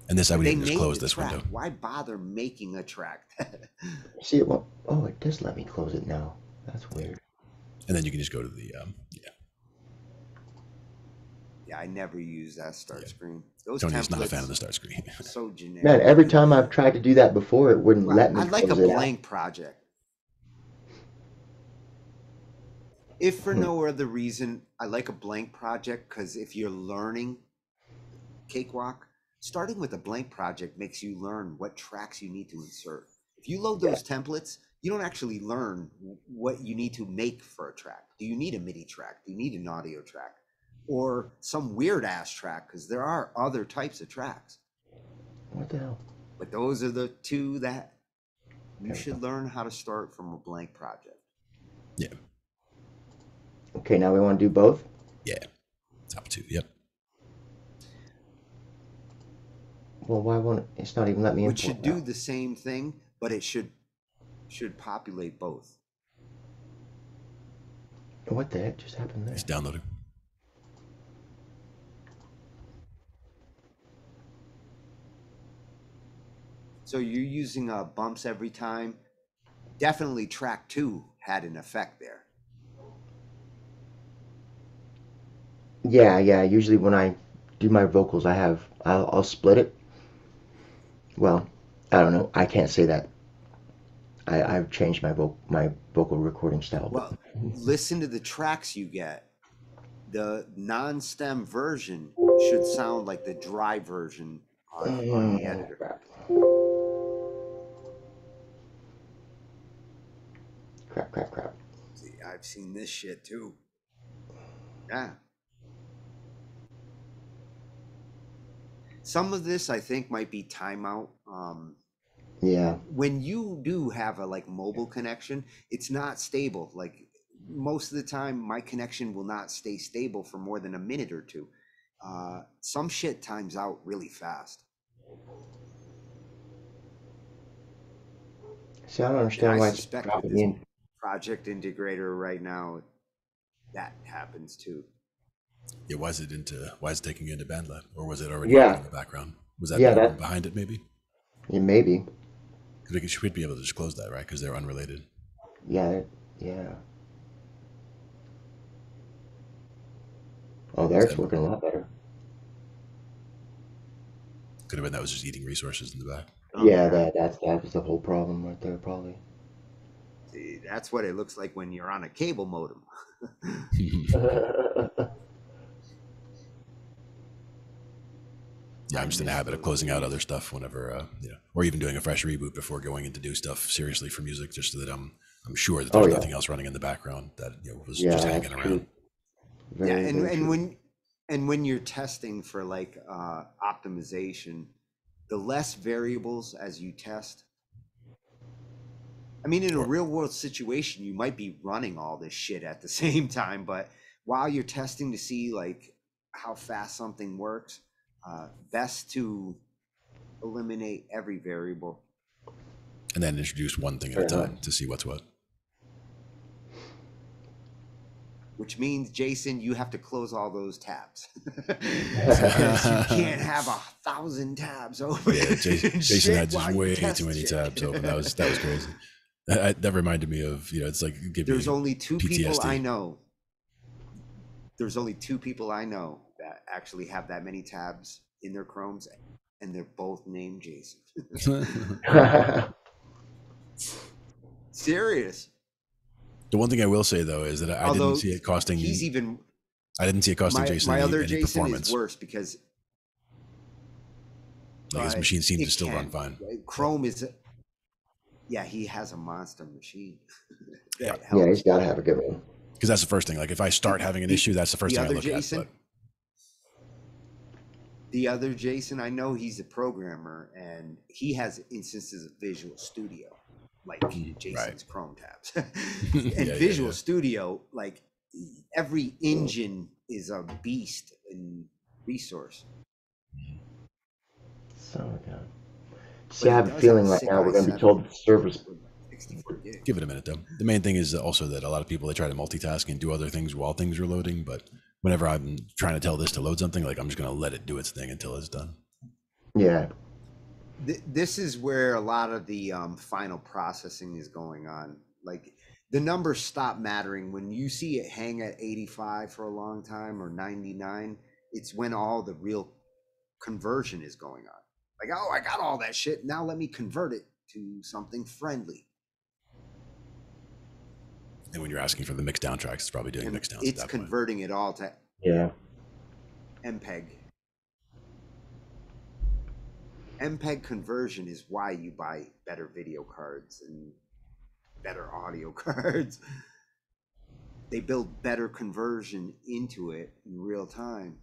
And this, I would They even just made close the this track. window. Why bother making a track? See it? Well, oh, it does let me close it now. That's weird. And then you can just go to the, Yeah, I never use that start screen. Those Tony's not a templates, fan of the start screen. so generic. Man, every time I've tried to do that before, it wouldn't let me I like a close it out. blank project. If for no other reason, I like a blank project because if you're learning Cakewalk, starting with a blank project makes you learn what tracks you need to insert. If you load those templates, you don't actually learn what you need to make for a track. Do you need a MIDI track? Do you need an audio track? Or some weird ass track? Because there are other types of tracks. What the hell? But those are the two that you should learn how to start from a blank project. Yeah. Okay, now we want to do both? Yeah. Top two. Yep. Well, why won't it? It's not even let me Which import should do now. the same thing, but it should populate both. What the heck just happened there? It's downloading. So you're using bumps every time. Definitely track 2 had an effect there. Yeah. Usually when I do my vocals, I'll split it. Well, I don't know. I can't say that. I've changed my vocal recording style. Well, listen to the tracks you get. The non-stem version should sound like the dry version on the editor. Crap. See, I've seen this shit too. Yeah. Some of this I think might be timeout. Yeah. When you do have a mobile connection, it's not stable. Like most of the time, my connection will not stay stable for more than a minute or two. Some shit times out really fast. See, I don't understand And why I it's suspect with dropping this in. project integrator right now, that happens too. Yeah. Why is it taking you into BandLab? Or was it already Yeah. in the background? Was that Yeah, behind it maybe? Yeah, maybe. Because we should be able to just close that, right? Because they're unrelated. Yeah. Oh, there it's working a lot better. Could have been that was just eating resources in the back. Yeah, that was the whole problem right there, probably. See, that's what it looks like when you're on a cable modem. Yeah, I'm just in the habit of closing out other stuff whenever, or even doing a fresh reboot before going in to do stuff seriously for music, just so that I'm sure that there's nothing else running in the background that was just hanging around. Very true. And when you're testing for optimization, the less variables as you test. I mean, in a real world situation, you might be running all this shit at the same time, but while you're testing to see how fast something works, best to eliminate every variable. And then introduce one thing at a time to see what's what. Which means, Jason, you have to close all those tabs. Because you can't have 1,000 tabs open. Yeah, Jason had just way too many tabs open. That was crazy. That reminded me of, it's like there's only two PTSD. people I know. There's only 2 people I know that actually have that many tabs in their Chromes, and they're both named Jason. Serious. The one thing I will say though is that I didn't see it costing. I didn't see it costing Jason my other any Jason performance. Is worse because his machine seems to still run fine. Chrome is. Yeah, he has a monster machine. Yeah, he's got to have a good one. Because that's the first thing. Like if I start having an issue, that's the first thing I look at. But... The other Jason, I know he's a programmer and he has instances of Visual Studio, like Jason's Chrome tabs. And Visual Studio, every engine is a beast in resource. So, yeah. See, But I it have a does have a feeling right sick now we're going to be told i7 that the servers. with 64 gigs. Give it a minute though. The main thing is also that a lot of people, they try to multitask and do other things while things are loading. But whenever I'm trying to tell this to load something, like I'm just going to let it do its thing until it's done. Yeah. This is where a lot of the final processing is going on. Like the numbers stop mattering when you see it hang at 85 for a long time or 99. It's when all the real conversion is going on. Like, oh, I got all that shit. Now let me convert it to something friendly. And when you're asking for the mix down tracks, it's probably doing And mix downs. it's converting it all to MPEG. MPEG conversion is why you buy better video cards and better audio cards. They build better conversion into it in real time.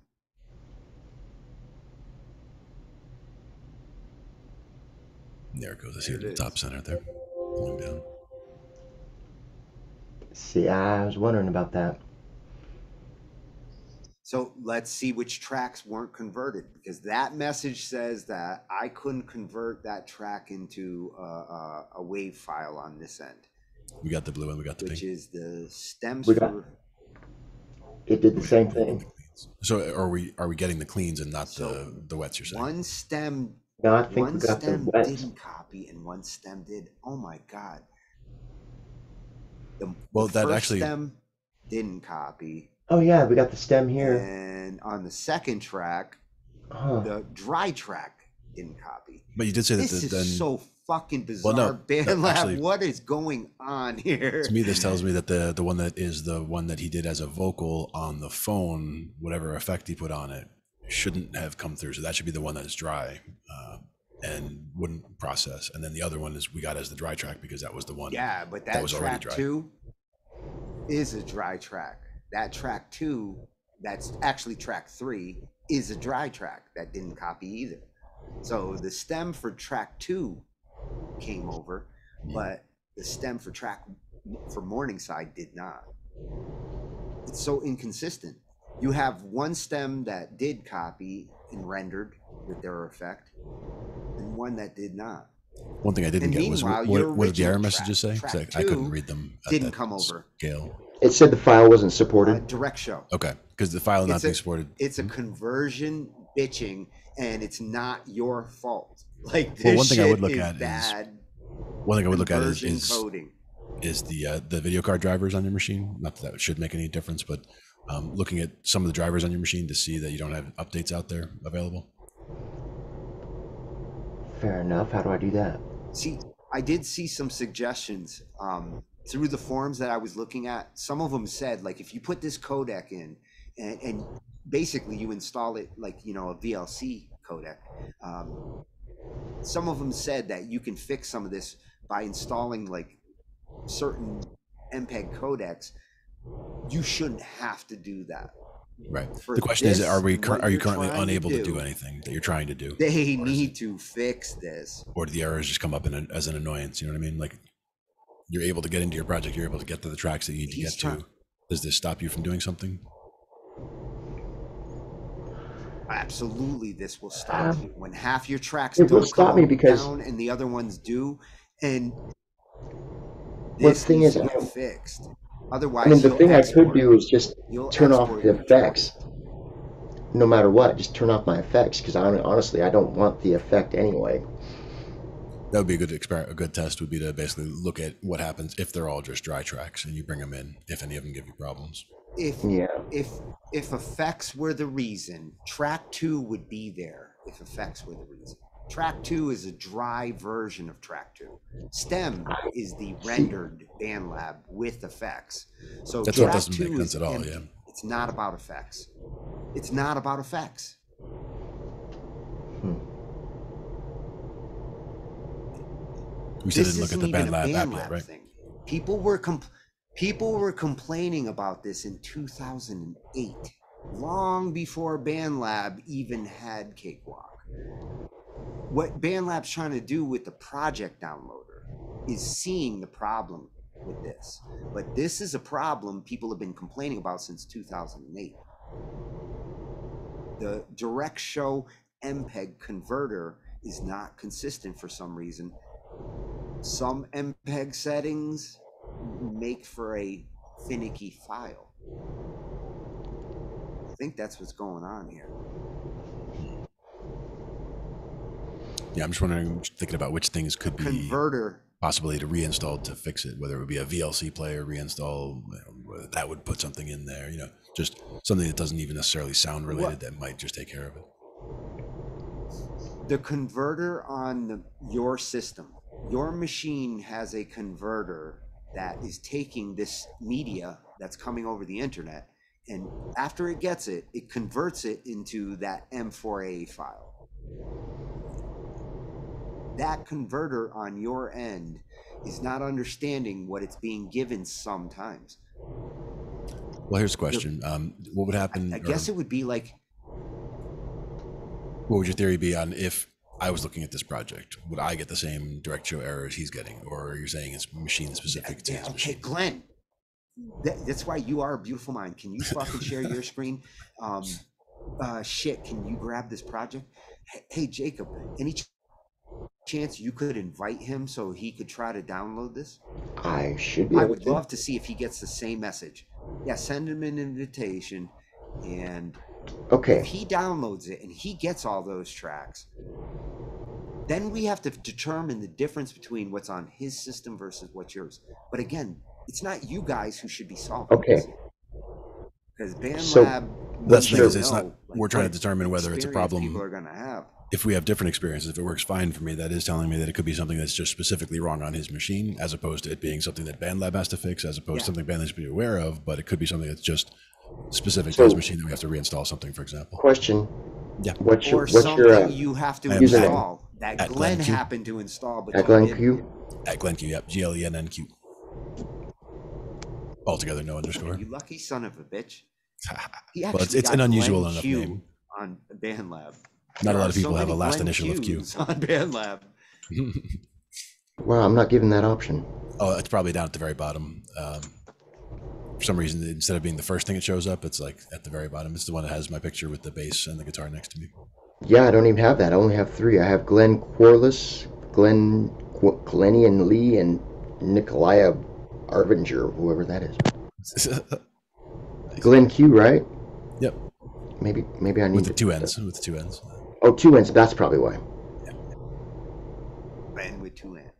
There it goes. I see it in the top center there, going down. See, I was wondering about that. So let's see which tracks weren't converted, because that message says that I couldn't convert that track into a WAV file on this end. We got the blue and we got the which pink. is the stems We got- for. It did the same thing. So are we getting the cleans and not So the wets? You're saying One stem, No, I think we one got the stem wets. didn't copy and one stem did. Oh my god! The Well, that first actually- stem didn't copy, Oh yeah, we got the stem here. and on the second track, Huh. the dry track didn't copy. But you did say that This is then so fucking bizarre. no, BandLab, actually- what is going on here? to me this tells me that the one that is the one that he did as a vocal on the phone, whatever effect he put on it, shouldn't have come through. So that should be the one that is dry and wouldn't process. And then the other one is we got as the dry track because that was the one. Yeah, but that that was already track dry. 2 is a dry track. That track 2, that's actually track 3, is a dry track that didn't copy either. So the stem for track 2 came over, but the stem for Morningside did not. It's so inconsistent. You have one stem that did copy and rendered with their effect, and one that did not. One thing I didn't And get was meanwhile, your what did the error original messages say? 'Cause track I couldn't 2 read them. At didn't that come over. scale. It said the file wasn't supported. Direct show. Okay, because the file not It's being a- supported. It's a conversion bitching, and it's not your fault. Like this Well, one thing I shit would look is at is- bad One thing I would look at conversion is coding. the video card drivers on your machine. Not that it should make any difference, but looking at some of the drivers on your machine to see that you don't have updates out there available. Fair enough. How do I do that? See, I did see some suggestions through the forums that I was looking at. Some of them said, like, if you put this codec in and basically you install it like, you know, a VLC codec. Some of them said that you can fix some of this by installing like certain MPEG codecs. You shouldn't have to do that. Right. For The question is, this, are you what currently you're trying to unable to do- do anything that you're trying to do? They Or is need it- to fix this. Or do the errors just come up as an annoyance? You know what I mean? Like you're able to get into your project, you're able to get to the tracks that you need to He's get to. Does this stop you from doing something? Absolutely, this will stop you. When half your tracks It will don't stop come me because- down and the other ones do, and Well, this the thing needs is, to I get mean- fixed. Otherwise, I mean, the you'll thing I export- could do is just you'll turn off export the your effects. tracks. No matter what, just turn off my effects because honestly, I don't want the effect anyway. That would be a good experiment. A good test would be to basically look at what happens if they're all just dry tracks and you bring them in, if any of them give you problems. Yeah. If effects were the reason, track 2 would be there if effects were the reason. Track 2 is a dry version of track 2. Stem is the rendered BandLab with effects. So That's what track doesn't 2 make sense is at all, empty. yeah. It's not about effects. It's not about effects. We said This didn't look at isn't the even a BandLab app BandLab yet, right? thing. People were complaining about this in 2008, long before BandLab even had Cakewalk. What BandLab's trying to do with the project downloader is seeing the problem with this. But this is a problem people have been complaining about since 2008. The direct show MPEG converter is not consistent for some reason. Some MPEG settings make for a finicky file. I think that's what's going on here. Yeah, I'm just wondering, thinking about which things could be Converter. possibly to reinstall to fix it, whether it would be a VLC player reinstall, that would put something in there, just something that doesn't even necessarily sound related that might just take care of it. The converter on your system, your machine has a converter that is taking this media that's coming over the internet, and after it gets it, it converts it into that M4A file. That converter on your end is not understanding what it's being given sometimes. Well, here's a question. What would happen? I guess it would be like, what would your theory be on if I was looking at this project? Would I get the same direct show errors he's getting? Or are you saying it's machine specific to his machine? Okay, Glenn, that's why you are a beautiful mind. Can you fucking share your screen? Shit, can you grab this project? Hey, Jacob, any chance you could invite him so he could try to download this? I should be I able would to. love to see if he gets the same message. Yeah, send him an invitation, and Okay. if he downloads it and he gets all those tracks, then we have to determine the difference between what's on his system versus what's yours. But again, it's not you guys who should be solving this. Because BandLab, that's the thing, is it's not, we're trying to determine whether it's a problem people are going to have. If we have different experiences. If it works fine for me, that is telling me that it could be something that's just specifically wrong on his machine, as opposed to it being something that BandLab has to fix, as opposed to something BandLab should be aware of, but it could be something that's just specific to his machine that we have to reinstall something, for example. Question. Yeah. What's your you have to install that Glenn happened to install, but at GlenQ? At GlenQ, yep. GLENNQ. Altogether, no underscore. You lucky son of a bitch. Well, it's an unusual enough name on BandLab. Not a lot of people have a last initial of Q on BandLab. Well, I'm not given that option. Oh, it's probably down at the very bottom. For some reason, instead of being the first thing it shows up, it's like at the very bottom. It's the one that has my picture with the bass and the guitar next to me. Yeah, I don't even have that. I only have 3. I have Glenn Corliss, Glenny and Lee, and Nikolaya Arvinger, whoever that is. Glenn Q, right? Yep. Maybe I need with the 2 ends. With the 2 ends. Oh, 2 ends. That's probably why. Yeah. Glenn with 2 ends.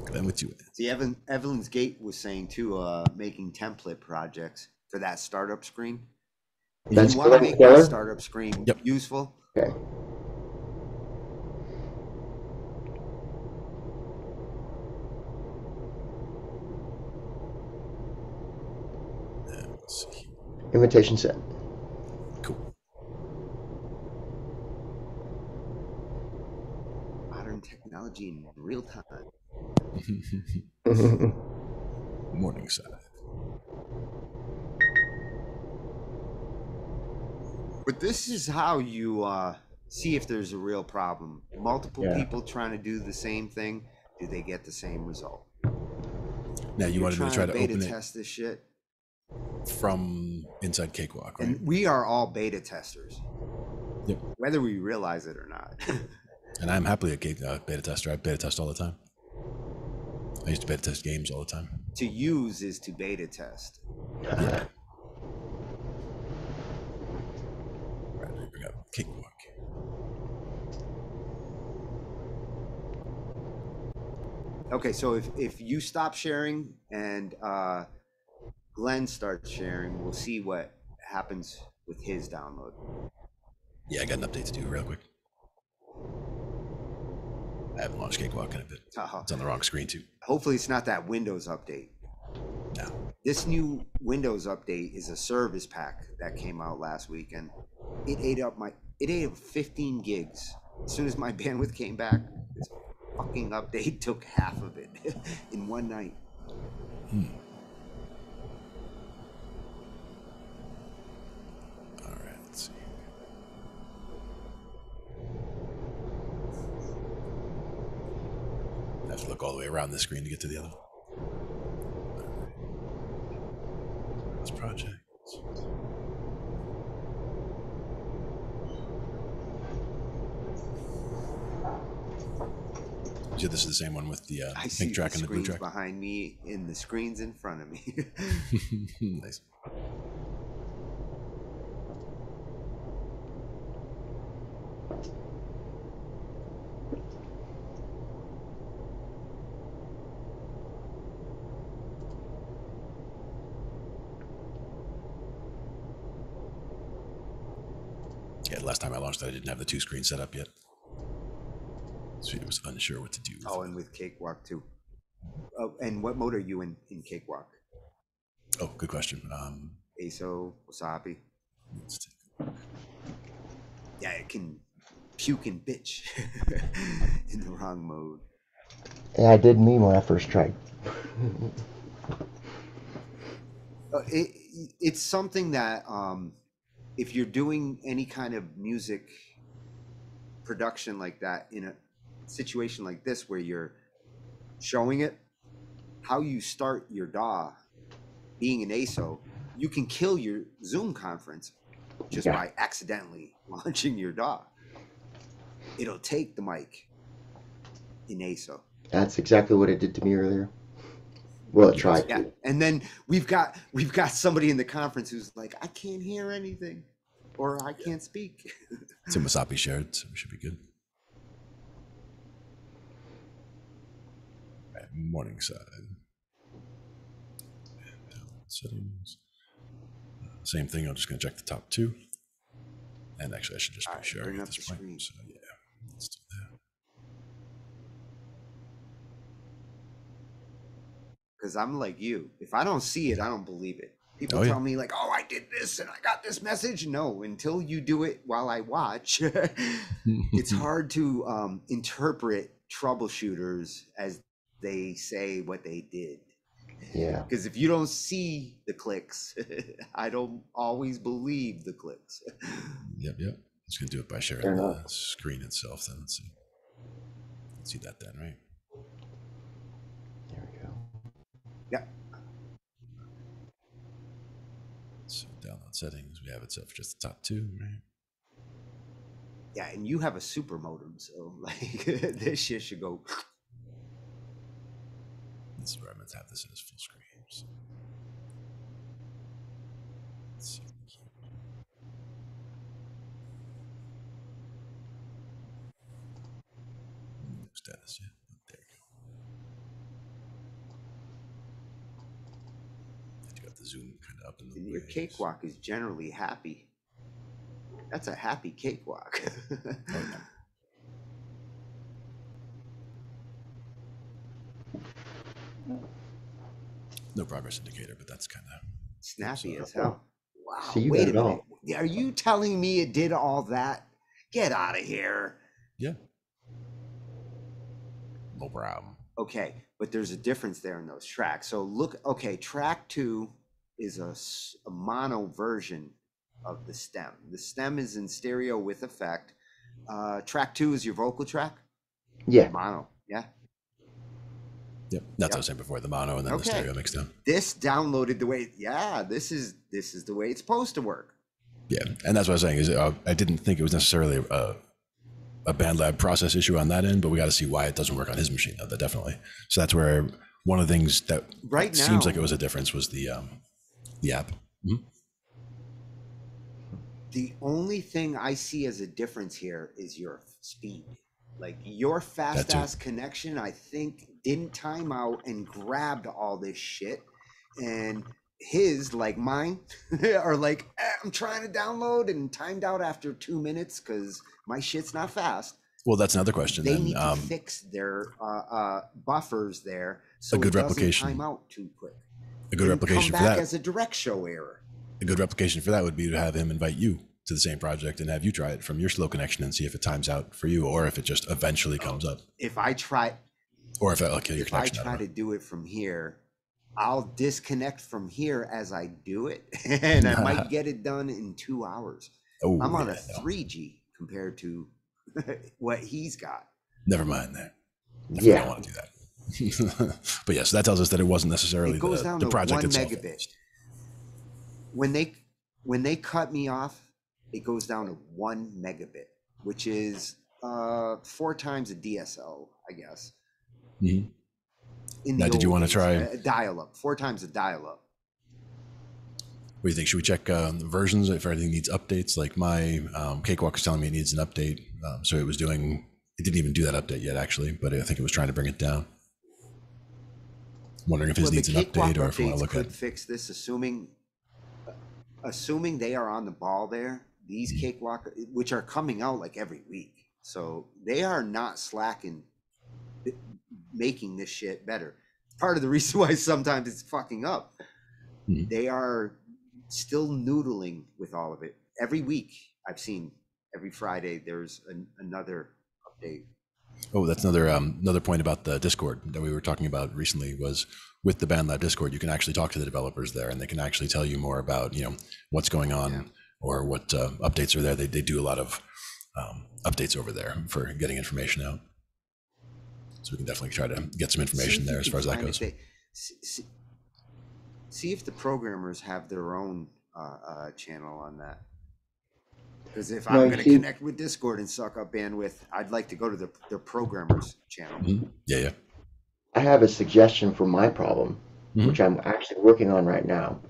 Glenn with 2 ends. See, Evelyn's Gate was saying too, making template projects for that startup screen. That's you want to make that startup screen useful. Okay. Let's see. Invitation set. Cool. Modern technology in real time. Morningside. But this is how you see if there's a real problem. Multiple people trying to do the same thing. Do they get the same result? Now you wanted me to try to beta open test this shit from inside Cakewalk, right? And we are all beta testers. Yep. Whether we realize it or not. And I'm happily a beta tester. I beta test all the time. I used to beta test games all the time. To use is to beta test. Yeah. Right, let me bring up Cakewalk. Okay, so if you stop sharing and Glenn starts sharing, we'll see what happens with his download. Yeah, I got an update to do real quick. I haven't launched Cakewalk in a bit. It's on the wrong screen too. Hopefully it's not that Windows update. No. This new Windows update is a service pack that came out last week, and it ate up 15 gigs. As soon as my bandwidth came back, this fucking update took half of it in one night. All right, let's see. I have to look all the way around the screen to get to the other one. This project. Yeah, this is the same one with the I see pink the track and the blue screens track. behind me and the screens in front of me. Nice. Yeah, last time I launched that, I didn't have the 2 screens set up yet. So I was unsure what to do. Oh, and with Cakewalk too. Oh, and what mode are you in Cakewalk? Oh, good question. ASO, Wasabi. Let's take Yeah, it can puke and bitch in the wrong mode. Yeah, I did me when I first tried. It's something that if you're doing any kind of music production like that in a situation like this where you're showing it, how you start your DAW being an ASO, you can kill your Zoom conference just by accidentally launching your DAW. It'll take the mic in ASO. That's exactly what it did to me earlier. Well, it tried Yeah, to. and then we've got somebody in the conference who's like, I can't hear anything, or I can't speak. It's in Wasabi shared, so we should be good. All right, morning side. Settings. Same thing. I'm just going to check the top 2. And actually, I should just be sharing bring at up this the point. screen. So yeah, let's do that. Because I'm like you. If I don't see it, I don't believe it. People Oh, tell yeah. me like, oh, I did this and I got this message. No, until you do it while I watch, it's hard to interpret troubleshooters as they say what they did. Yeah. Because if you don't see the clicks, I don't always believe the clicks. Yep. Just going to do it by sharing Fair the enough. screen itself then. Let's see. Let's see that then, right? There we go. Yeah. So download settings. We have it set for just the top 2, right? Yeah, and you have a super modem, so like this shit should go. This is where I meant to have this as full screen. So. Let's see. No status yet. There we go. You got the zoom kind of up in the And your waves. cakewalk is generally happy. That's a happy cakewalk. Oh, yeah. No progress indicator, but that's kind of Snappy as hell. Wow. See, you Wait got a it minute. all. Are you telling me it did all that? Get out of here. yeah. No problem. Okay, but there's a difference there in those tracks. So look, okay, track 2 is a mono version of the stem. The stem is in stereo with effect. Track 2 is your vocal track? Yeah. Mono, yeah. Yep. That's what I was saying before, the mono and then the stereo mixed in. This downloaded the way, this is the way it's supposed to work. Yeah. And that's what I was saying is I didn't think it was necessarily a BandLab process issue on that end, but we got to see why it doesn't work on his machine though, definitely. So that's where one of the things that right now seems like it was a difference was the app. Mm-hmm. The only thing I see as a difference here is your speed. Like your fast ass connection, I think, didn't time out and grabbed all this shit. And his, like mine, are like, I'm trying to download and timed out after 2 minutes because my shit's not fast. Well, that's another question. They then. need to fix their buffers there so a good it doesn't replication. time out too quick. A good replication come for back that as a direct show error. A good replication for that would be to have him invite you to the same project and have you try it from your slow connection and see if it times out for you, or if it just eventually comes up. If I try, or if it kill your if I connection. try to do it from here, I'll disconnect from here as I do it, and I might get it done in 2 hours. Oh, I'm on a 3G compared to what he's got. Never mind that. I don't want to do that. But yes, that tells us that it wasn't necessarily it goes down the to project 1 itself. megabit. When they cut me off, it goes down to 1 megabit, which is 4 times a DSL, I guess. Mhm. In Now, the did you old want to days, try? a dial up, 4 times a dial up. What do you think? Should we check versions if everything needs updates? Like my Cakewalk is telling me it needs an update, so it was doing. It didn't even do that update yet, actually, but I think it was trying to bring it down. I'm wondering if his Well, the needs an update cakewalk or if we want to updates look at. could fix this, assuming they are on the ball there. These cakewalk, which are coming out like every week, so they are not slacking, making this shit better. Part of the reason why sometimes it's fucking up. Mhm. They are still noodling with all of it. Every week I've seen, every Friday there's another update. Oh, that's another point about the Discord that we were talking about recently was with the BandLab Discord, you can actually talk to the developers there, and they can actually tell you more about what's going on Yeah. or what updates are there. They do a lot of updates over there for getting information out, so we can definitely try to get some information there as far as that goes. See if the programmers have their own channel on that. Because if I'm going to connect with Discord and suck up bandwidth, I'd like to go to their programmers channel. Mm-hmm. Yeah. I have a suggestion for my problem, which I'm actually working on right now.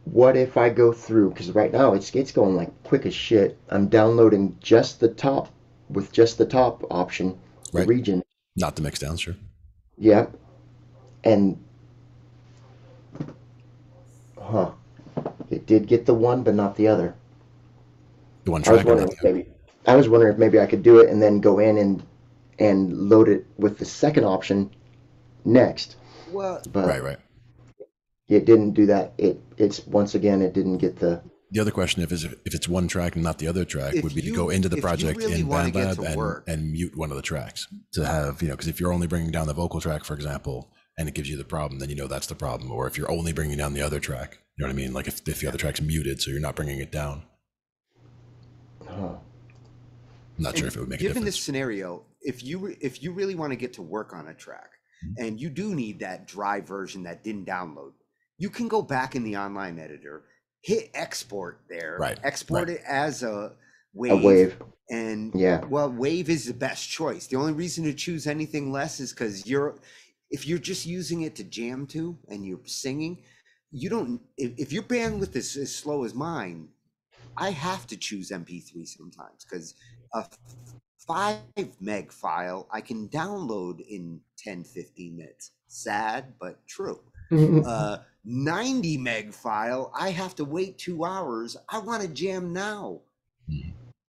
What if I go through, because right now it's going like quick as shit. I'm downloading just the top with just the top option, the region. Not the mix down, sure. Yeah. And it did get the one, but not the other. The one track. I was wondering if maybe I could do it and then go in and load it with the second option next. Well, but right. It didn't do that. It's once again, it didn't get the. The other question, if it's one track and not the other track, would be to go into the project in BandLab and mute one of the tracks to have, because if you're only bringing down the vocal track, for example, and it gives you the problem, then that's the problem. Or if you're only bringing down the other track, you know what I mean? Like if the other track's muted, so you're not bringing it down. I'm not sure if it would make a difference. Given this scenario, if you really want to get to work on a track, and you do need that dry version that didn't download, you can go back in the online editor, hit export there, export it as a wave. And wave is the best choice. The only reason to choose anything less is because if you're just using it to jam to and you're singing, you don't. If your bandwidth is as slow as mine, I have to choose MP3 sometimes because a 5 meg file I can download in 10-15 minutes. Sad but true. 90 meg file I have to wait 2 hours. I want to jam now.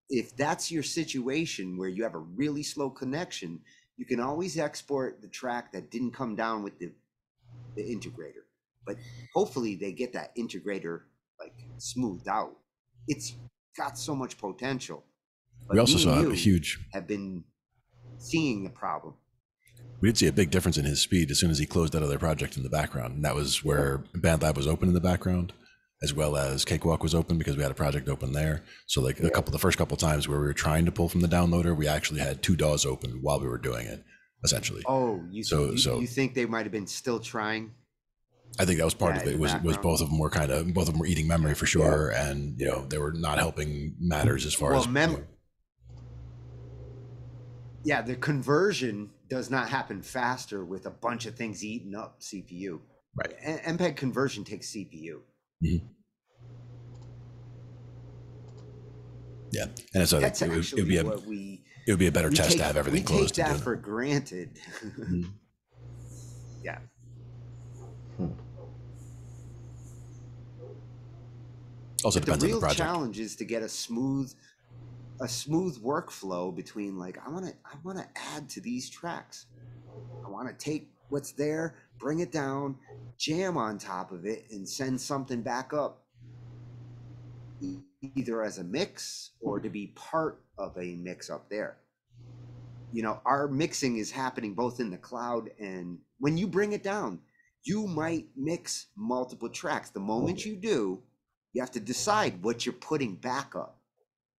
If that's your situation where you have a really slow connection, you can always export the track that didn't come down with the integrator, but hopefully they get that integrator like smoothed out. It's got so much potential. But we also saw a huge have been seeing the problem. We did see a big difference in his speed as soon as he closed that other project in the background. And that was where BandLab was open in the background, as well as Cakewalk was open because we had a project open there. So like the first couple times where we were trying to pull from the downloader, we actually had 2 DAWs open while we were doing it, essentially. Oh, you think they might have been still trying? I think that was part of it. Was both of them were eating memory for sure, and they were not helping matters as far as yeah, the conversion does not happen faster with a bunch of things eating up CPU. Right. MPEG conversion takes CPU. Mm-hmm. Yeah, and so that's actually it would be a better test to have everything closed. We take that for granted. Yeah. Also depends on the project. The real challenge is to get a smooth workflow between like I want to add to these tracks. I want to take what's there, bring it down, jam on top of it, and send something back up, either as a mix or to be part of a mix up there. Our mixing is happening both in the cloud and when you bring it down, you might mix multiple tracks. The moment you do, you have to decide what you're putting back up.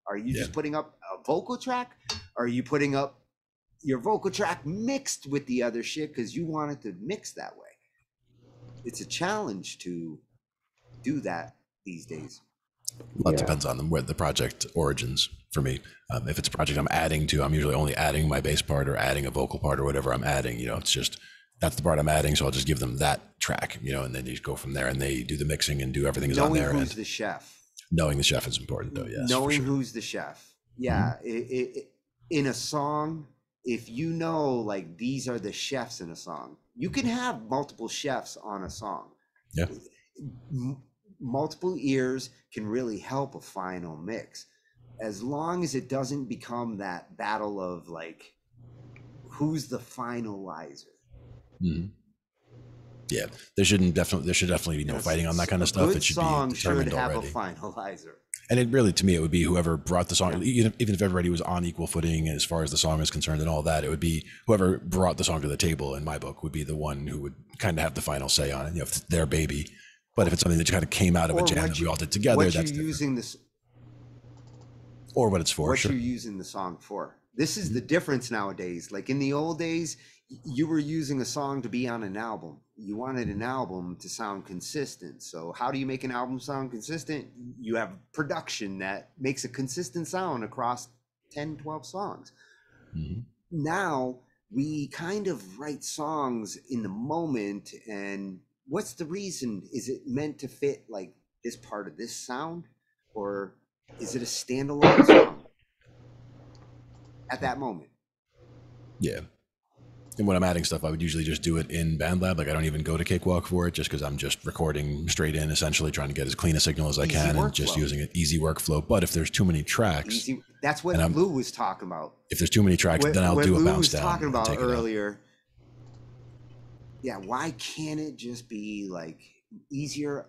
Are you just putting up a vocal track? Or are you putting up your vocal track mixed with the other shit because you want it to mix that way? It's a challenge to do that these days. Well, it Yeah. depends on where the project origins for me. If it's a project I'm adding to, I'm usually only adding my bass part or adding a vocal part or whatever I'm adding. It's just that's the part I'm adding, so I'll just give them that track, and then you go from there, and they do the mixing and do everything is on Knowing there. who's And the chef. knowing the chef is important, though. Yes, for Knowing sure. who's the chef. Yeah. In a song, if you know, like, these are the chefs in a song, you can have multiple chefs on a song. Yeah. Multiple ears can really help a final mix, as long as it doesn't become that battle of, like, who's the finalizer. Yeah, there should definitely be no fighting on that kind of stuff. It should be determined already. Have a finalizer. And it really, to me, it would be whoever brought the song, even if everybody was on equal footing as far as the song is concerned and all that, it would be whoever brought the song to the table, in my book, would be the one who would kind of have the final say on it, if it's their baby. But if it's something that kind of came out of a jam that we all did together, that's different. Using this, or what it's for. What you're using the song for. This is the difference nowadays. Like, in the old days, you were using a song to be on an album. You wanted an album to sound consistent. So how do you make an album sound consistent? You have production that makes a consistent sound across 10, 12 songs. Now we kind of write songs in the moment. And what's the reason? Is it meant to fit, like, this part of this sound? Or is it a standalone song at that moment? Yeah. And when I'm adding stuff, I would usually just do it in BandLab. Like, I don't even go to Cakewalk for it, just because I'm just recording straight in, essentially trying to get as clean a signal as I can and just using an easy workflow. But if there's too many tracks, that's what Lou was talking about. If there's too many tracks, then I'll do a bounce down. Talking about earlier. Yeah, why can't it just be, like, easier?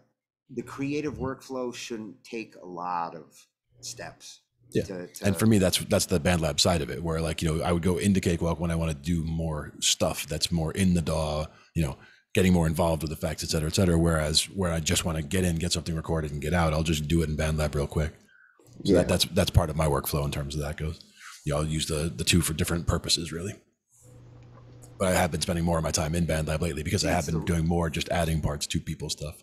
The creative workflow shouldn't take a lot of steps. Yeah. And for me, that's the BandLab side of it, where, like, I would go into Cakewalk when I want to do more stuff that's more in the DAW, getting more involved with effects, et cetera, whereas where I just want to get in, get something recorded and get out, I'll just do it in BandLab real quick. So that's part of my workflow in terms of that goes. I'll use the two for different purposes, really. But I have been spending more of my time in BandLab lately because I have been doing more just adding parts to people's stuff.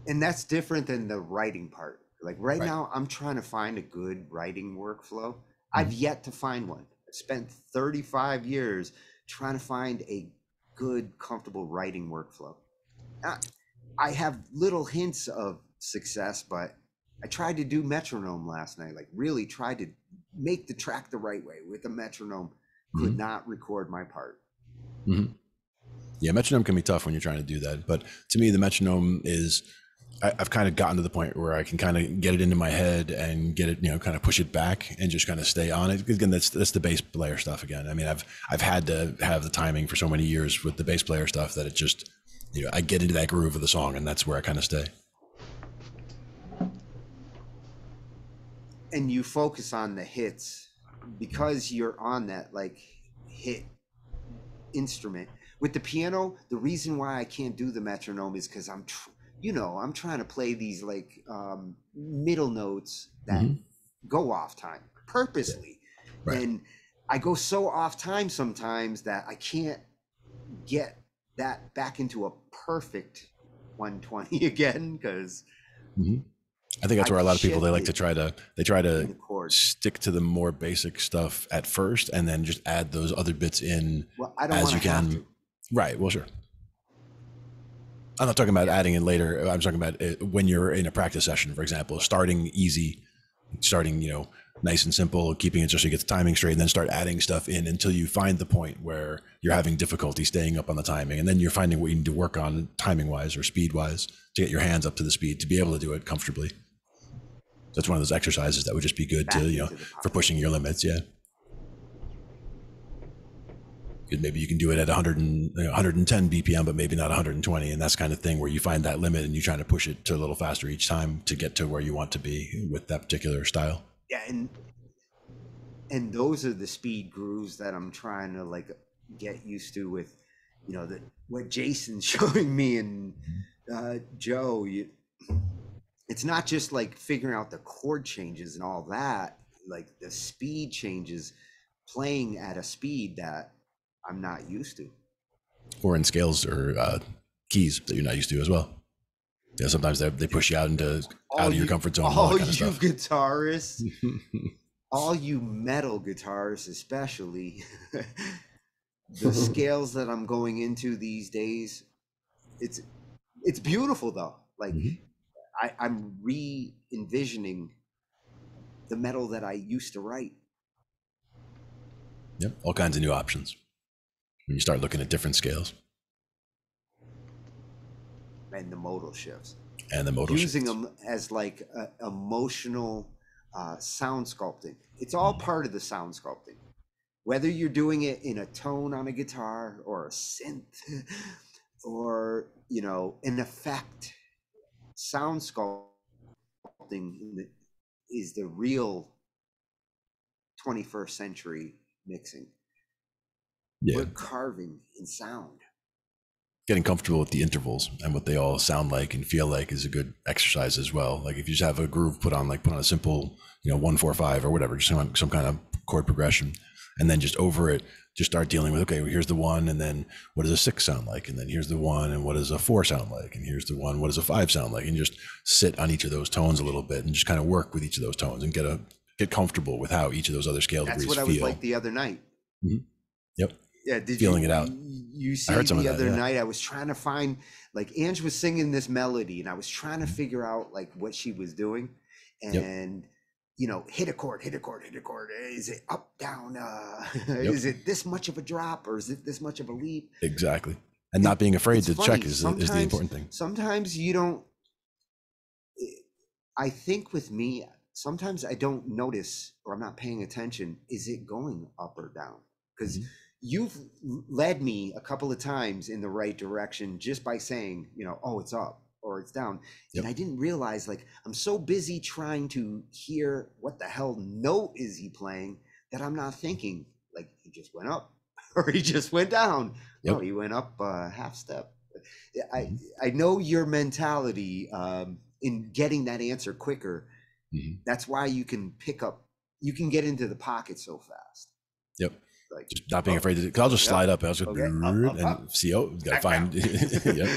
And that's different than the writing part. Like, right now, I'm trying to find a good writing workflow. I've yet to find one. I've spent 35 years trying to find a good, comfortable writing workflow. I have little hints of success, but I tried to do metronome last night. Like, really tried to make the track the right way with a metronome. Could not record my part. Yeah, metronome can be tough when you're trying to do that. But to me, the metronome is... I've kind of gotten to the point where I can kind of get it into my head and get it, kind of push it back and just kind of stay on it. Again, that's the bass player stuff again. I mean, I've had to have the timing for so many years with the bass player stuff that it just, I get into that groove of the song and that's where I kind of stay. And you focus on the hits because you're on that, like, hit instrument. With the piano, the reason why I can't do the metronome is because I'm trying to play these, like, middle notes that go off time purposely. Right. And I go so off time sometimes that I can't get that back into a perfect 120 again, because I think that's where a lot of people, they try to stick to the more basic stuff at first and then just add those other bits in as you can. Right. Well, sure. I'm not talking about adding in later. I'm talking about when you're in a practice session, for example, starting easy, nice and simple, keeping it just so you get the timing straight, and then start adding stuff in until you find the point where you're having difficulty staying up on the timing. And then you're finding what you need to work on timing wise or speed wise to get your hands up to the speed to be able to do it comfortably. That's one of those exercises that would just be good to, for pushing your limits. Yeah. Maybe you can do it at 110 BPM, but maybe not 120. And that's kind of thing where you find that limit and you're trying to push it to a little faster each time to get to where you want to be with that particular style. Yeah. And those are the speed grooves that I'm trying to, like, get used to with, what Jason's showing me and Joe. It's not just, like, figuring out the chord changes and all that, like the speed changes, playing at a speed that I'm not used to. Or in scales or keys that you're not used to as well. Yeah, sometimes they push you out of your comfort zone and all all that kind of you stuff. guitarists, all you metal guitarists especially, the scales that I'm going into these days, it's beautiful though. Like Mhm. I'm re-envisioning the metal that I used to write. Yep, all kinds of new options when you start looking at different scales And the modal shifts, and the modal using shifts. them as like emotional sound sculpting. It's all part of the sound sculpting. Whether you're doing it in a tone on a guitar or a synth or, you know, an effect, sound sculpting is the real 21st century mixing. Yeah, We're carving in sound. getting comfortable with the intervals and what they all sound like and feel like is a good exercise as well. Like if you just have a groove put on a simple, 1-4-5 or whatever, just some kind of chord progression, and then just over it, just start dealing with, okay, well, here's the 1, and then what does a 6 sound like, and then here's the 1, and what does a 4 sound like, and here's the 1, what does a 5 sound like, and just sit on each of those tones a little bit and just kind of work with each of those tones and get comfortable with how each of those other scale That's degrees what I feel. was like the other night. Mhm. Yep. Yeah, did Feeling you it out. you I see heard some of the that, other yeah. night I was trying to find, like, Ange was singing this melody and I was trying to figure out like what she was doing, Yep. and you know, hit a chord, hit a chord, hit a chord. Is it up, down? Yep. Is it this much of a drop or is it this much of a leap? Exactly. And not being afraid It's to funny, check is the important thing. sometimes you don't. I think with me, sometimes I don't notice or I'm not paying attention. Is it going up or down? Because Mhm. you've led me a couple of times in the right direction just by saying, you know, oh, it's up or it's down. Yep. And I didn't realize, like, I'm so busy trying to hear what the hell note is he playing that I'm not thinking, like, he just went up or he just went down. Yep. No, he went up a half step. Mhm. I know your mentality in getting that answer quicker. Mhm. That's why you can get into the pocket so fast. Yep. Like, Just not being afraid to, because I'll just slide up and I'll just go, okay, up. and see, gotta find, yep.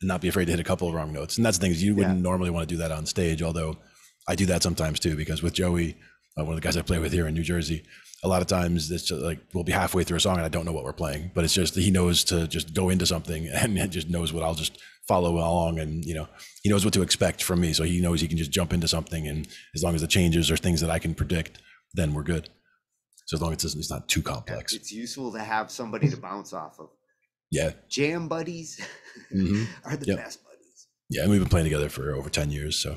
And not be afraid to hit a couple of wrong notes. And that's the thing, is you wouldn't normally want to do that on stage, although I do that sometimes too, because with Joey, one of the guys I play with here in New Jersey, a lot of times it's just like, we'll be halfway through a song and I don't know what we're playing, but it's just, he knows to just go into something and it just knows what I'll just follow along, and he knows what to expect from me. So he knows he can just jump into something, and as long as the changes are things that I can predict, then we're good. So as long as it's not too complex. It's useful to have somebody to bounce off of. Yeah. Jam buddies are the best buddies. Yeah, and we've been playing together for over 10 years, so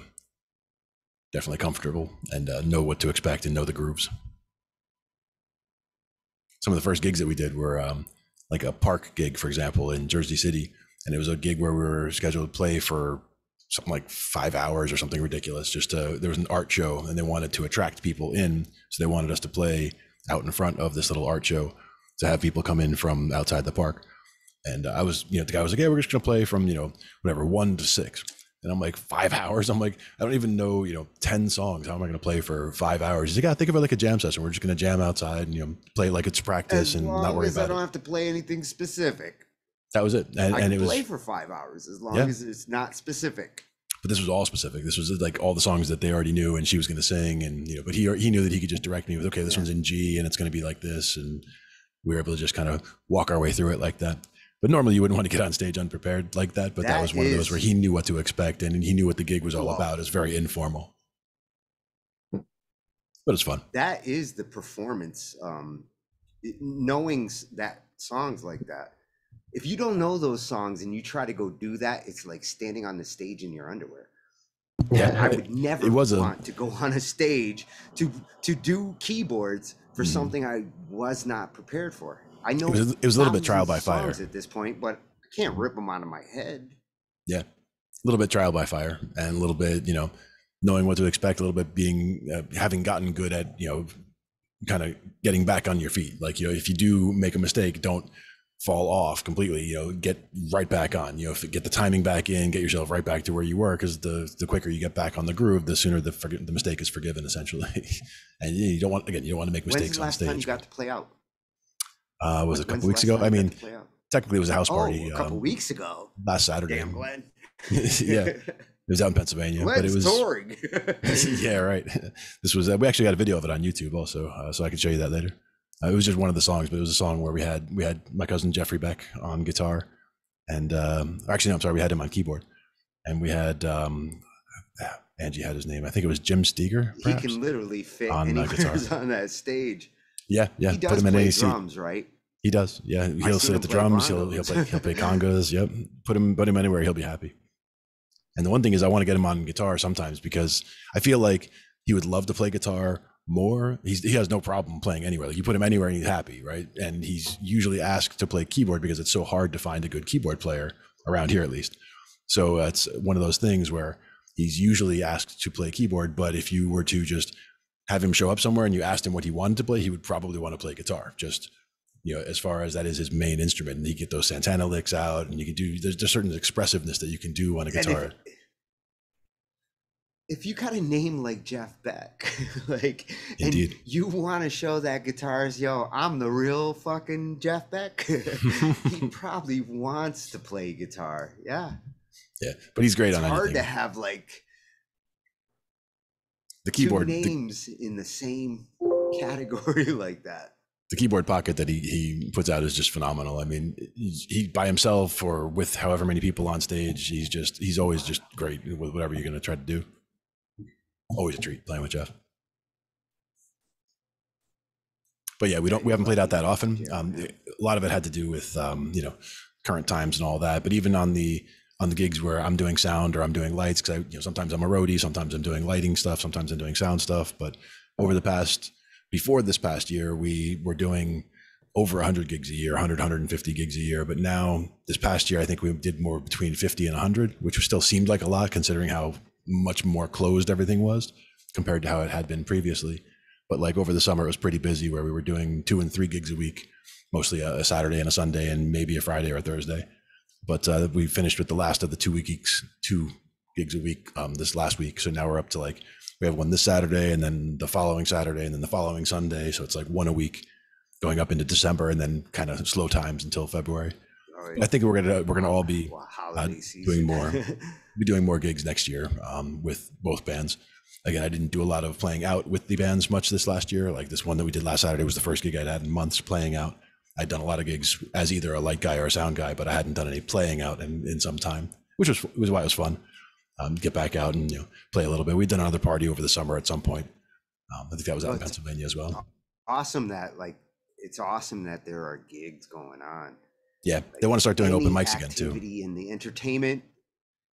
definitely comfortable and know what to expect and know the grooves. Some of the first gigs that we did were like a park gig, for example, in Jersey City. And it was a gig where we were scheduled to play for something like 5 hours or something ridiculous. There was an art show and they wanted to attract people in. So they wanted us to play out in front of this little art show to have people come in from outside the park. And I was, the guy was like, yeah, we're just going to play from, 1 to 6. And I'm like, 5 hours? I'm like, I don't even know, 10 songs. How am I going to play for 5 hours? He's like, yeah, think of it like a jam session. We're just going to jam outside and, play like it's practice and not worry about it. I don't have to play anything specific. That was it. And I can it was play for 5 hours as long as it's not specific. But this was all specific. This was like all the songs that they already knew and she was going to sing. And, but he knew that he could just direct me with, okay, this one's in G and it's going to be like this. And we were able to just kind of walk our way through it like that. But normally you wouldn't want to get on stage unprepared like that. But that was one of those where he knew what to expect and he knew what the gig was all about. It's very informal. But it's fun. That is the performance. Knowing that songs like that. If you don't know those songs and you try to go do that, it's like standing on the stage in your underwear. Yeah, I would never want to go on a stage to do keyboards for something I was not prepared for. I know it was a little bit trial by fire at this point, but I can't rip them out of my head. Yeah, a little bit trial by fire, and a little bit, knowing what to expect. A little bit being having gotten good at, kind of getting back on your feet. Like, if you do make a mistake, don't fall off completely. Get right back on. Get the timing back in, get yourself right back to where you were, because the quicker you get back on the groove, the sooner the mistake is forgiven, essentially. And you don't want to make mistakes on stage. When's the last time you got to play out? Was it a couple weeks ago? I mean, technically it was a house party. A couple weeks ago. Last Saturday. Damn, Glenn. Yeah, it was out in Pennsylvania, but it Let's was touring. yeah, right. This was we actually got a video of it on YouTube also, so I can show you that later. It was just one of the songs, but it was a song where we had my cousin Jeffrey Beck on guitar, and actually no, I'm sorry, we had him on keyboard, and we had Angie had his name. I think it was Jim Steger, He perhaps, can literally fit on guitar. anywhere on that stage. Yeah, yeah. He Put does him in play any seat. drums, right? He does. Yeah, he'll seen sit him at the play drums. He'll play congas. Yep. Put him anywhere. He'll be happy. And the one thing is, I want to get him on guitar sometimes because I feel like he would love to play guitar more. He has no problem playing anywhere. Like you put him anywhere and he's happy, right? And he's usually asked to play keyboard because it's so hard to find a good keyboard player around here, at least. So it's one of those things where he's usually asked to play keyboard. But if you were to just have him show up somewhere and you asked him what he wanted to play, he would probably want to play guitar. Just, as far as that is his main instrument, and you get those Santana licks out, and you can do, there's certain expressiveness that you can do on a guitar. If you got a name like Jeff Beck, like, Indeed. and you want to show that guitarist, yo, I'm the real fucking Jeff Beck, he probably wants to play guitar. Yeah. Yeah, but he's great on anything. It's hard to have like the keyboard two names in the same category like that. The keyboard pocket that he puts out is just phenomenal. I mean, he by himself or with however many people on stage, he's always just great with whatever you're going to try to do. Always a treat playing with Jeff. But yeah, we haven't played out that often. A lot of it had to do with current times and all that. But even on the gigs where I'm doing sound or I'm doing lights, because sometimes I'm a roadie, sometimes I'm doing lighting stuff, sometimes I'm doing sound stuff. But before this past year, we were doing over 100 gigs a year, 150 gigs a year. But now this past year, I think we did more between 50 and 100, which still seemed like a lot considering how much more closed everything was compared to how it had been previously. But like over the summer, it was pretty busy where we were doing 2 and 3 gigs a week, mostly a Saturday and a Sunday and maybe a Friday or a Thursday. But we finished with the last of the 2 gigs a week this last week. So now we're up to we have one this Saturday and then the following Saturday and then the following Sunday. So it's like one a week going up into December and then kind of slow times until February. I think we're gonna all be doing more gigs next year with both bands. Again, I didn't do a lot of playing out with the bands much this last year. Like this one that we did last Saturday was the first gig I'd had in months playing out. I'd done a lot of gigs as either a light guy or a sound guy, but I hadn't done any playing out in some time, which was why it was fun. Get back out and play a little bit. We'd done another party over the summer at some point. I think that was out in Pennsylvania as well. It's awesome that there are gigs going on. Yeah, they want to start doing open mics again too. Activity in the entertainment.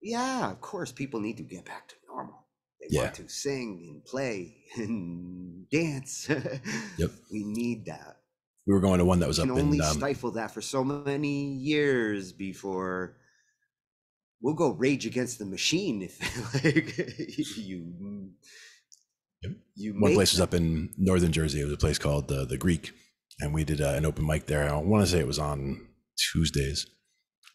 Yeah, of course, people need to get back to normal. They want to sing and play and dance. Yep, we need that. We were going to one that was up in. Can only stifle that for so many years before we'll go Rage Against the Machine if you. Yep. One place was up in northern Jersey. It was a place called the Greek, and we did an open mic there. I want to say it was on Tuesdays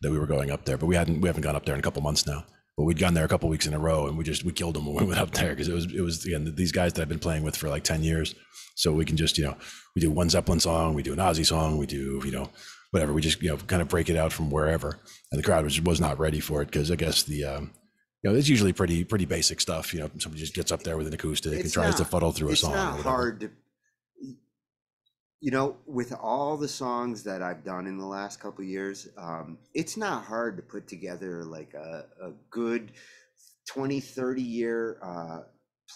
that we were going up there, but we haven't gone up there in a couple months now. But we'd gone there a couple weeks in a row, and we killed them when we went up there because it was again these guys that I've been playing with for like 10 years. So we can just we do one Zeppelin song, we do an Ozzy song, we do whatever. We just kind of break it out from wherever, and the crowd was not ready for it because I guess it's usually pretty basic stuff. Somebody just gets up there with an acoustic and tries to fuddle through a song. It's not hard to. With all the songs that I've done in the last couple of years, it's not hard to put together like a good 20, 30 year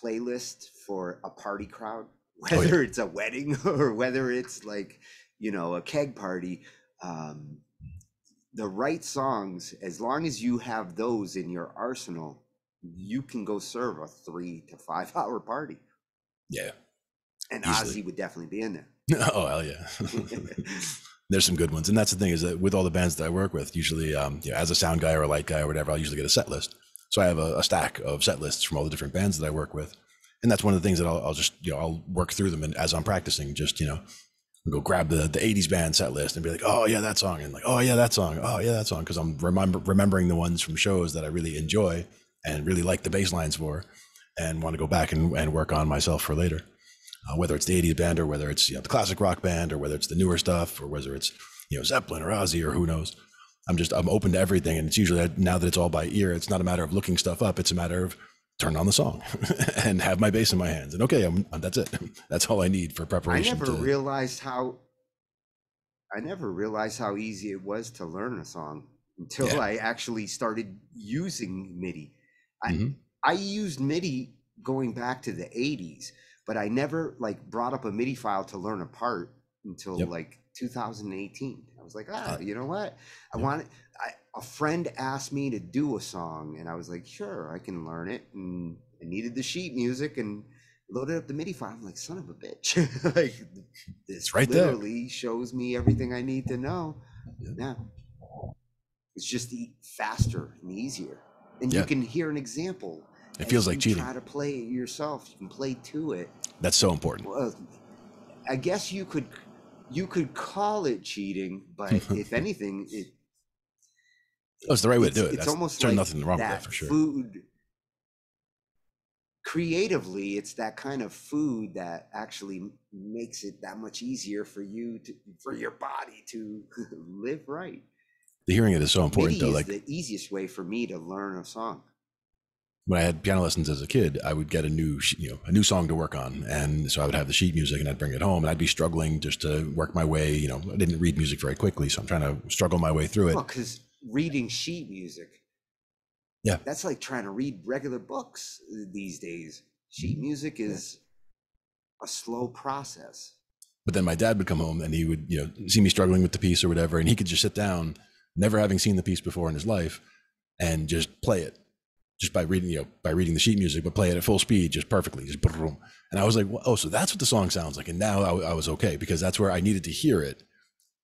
playlist for a party crowd, whether it's a wedding or whether it's like, a keg party. The right songs, as long as you have those in your arsenal, you can go serve a 3 to 5 hour party. Yeah. And easily. Ozzy would definitely be in there. Oh, hell yeah. There's some good ones. And that's the thing is that with all the bands that I work with, usually as a sound guy or a light guy or whatever, I'll usually get a set list. So I have a stack of set lists from all the different bands that I work with. And that's one of the things that I'll just, I'll work through them. And as I'm practicing, just, go grab the 80s band set list and be like, oh yeah, that song. And like, oh yeah, that song. Oh yeah, that song. Cause I'm remembering the ones from shows that I really enjoy and really like the bass lines for and want to go back and work on myself for later. Whether it's the 80s band or whether it's the classic rock band or whether it's the newer stuff or whether it's Zeppelin or Ozzy or who knows. I'm open to everything. And it's usually, now that it's all by ear, it's not a matter of looking stuff up. It's a matter of turn on the song and have my bass in my hands. And okay, that's it. That's all I need for preparation. I never realized how easy it was to learn a song until I actually started using MIDI. I used MIDI going back to the 80s, but I never like brought up a MIDI file to learn a part until like 2018. I was like, you know what? A friend asked me to do a song, and I was like, sure, I can learn it. And I needed the sheet music and loaded up the MIDI file. I'm like, son of a bitch. Like, this right literally shows me everything I need to know. Yeah. It's just faster and easier. And you can hear an example. It feels like cheating. Try to play it yourself. You can play to it. That's so important. Well, I guess you could call it cheating, but if anything, it's the right way to do it. It's almost like nothing wrong with that for sure. Food, creatively, it's that kind of food that actually makes it that much easier for your body to live right. The hearing it is so important, MIDI though. Is the easiest way for me to learn a song. When I had piano lessons as a kid, I would get a new song to work on, and so I would have the sheet music, and I'd bring it home, and I'd be struggling just to work my way. I didn't read music very quickly, so I'm trying to struggle my way through it. Well, because reading sheet music, that's like trying to read regular books these days. Sheet music is a slow process. But then my dad would come home, and he would see me struggling with the piece or whatever, and he could just sit down, never having seen the piece before in his life, and just play it. Just by reading the sheet music, but play it at full speed, just perfectly, just boom. And I was like, well, oh, so that's what the song sounds like. And now I was okay, because that's where I needed to hear it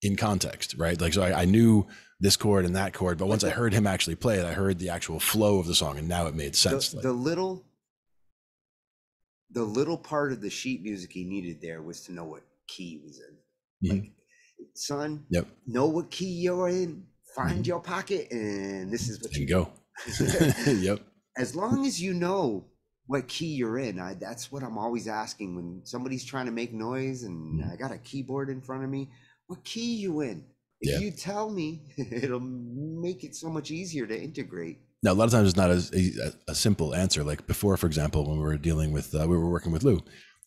in context, right? Like, so I knew this chord and that chord, but once I heard him actually play it, I heard the actual flow of the song, and now it made sense. The little part of the sheet music he needed there was to know what key he was in. Like, son, know what key you're in, find your pocket, and this is what you go. As long as you know what key you're in, that's what I'm always asking when somebody's trying to make noise and I got a keyboard in front of me. What key you in? If you tell me, it'll make it so much easier to integrate. Now, a lot of times it's not a simple answer. Like before, for example, when we were dealing with, we were working with Lou,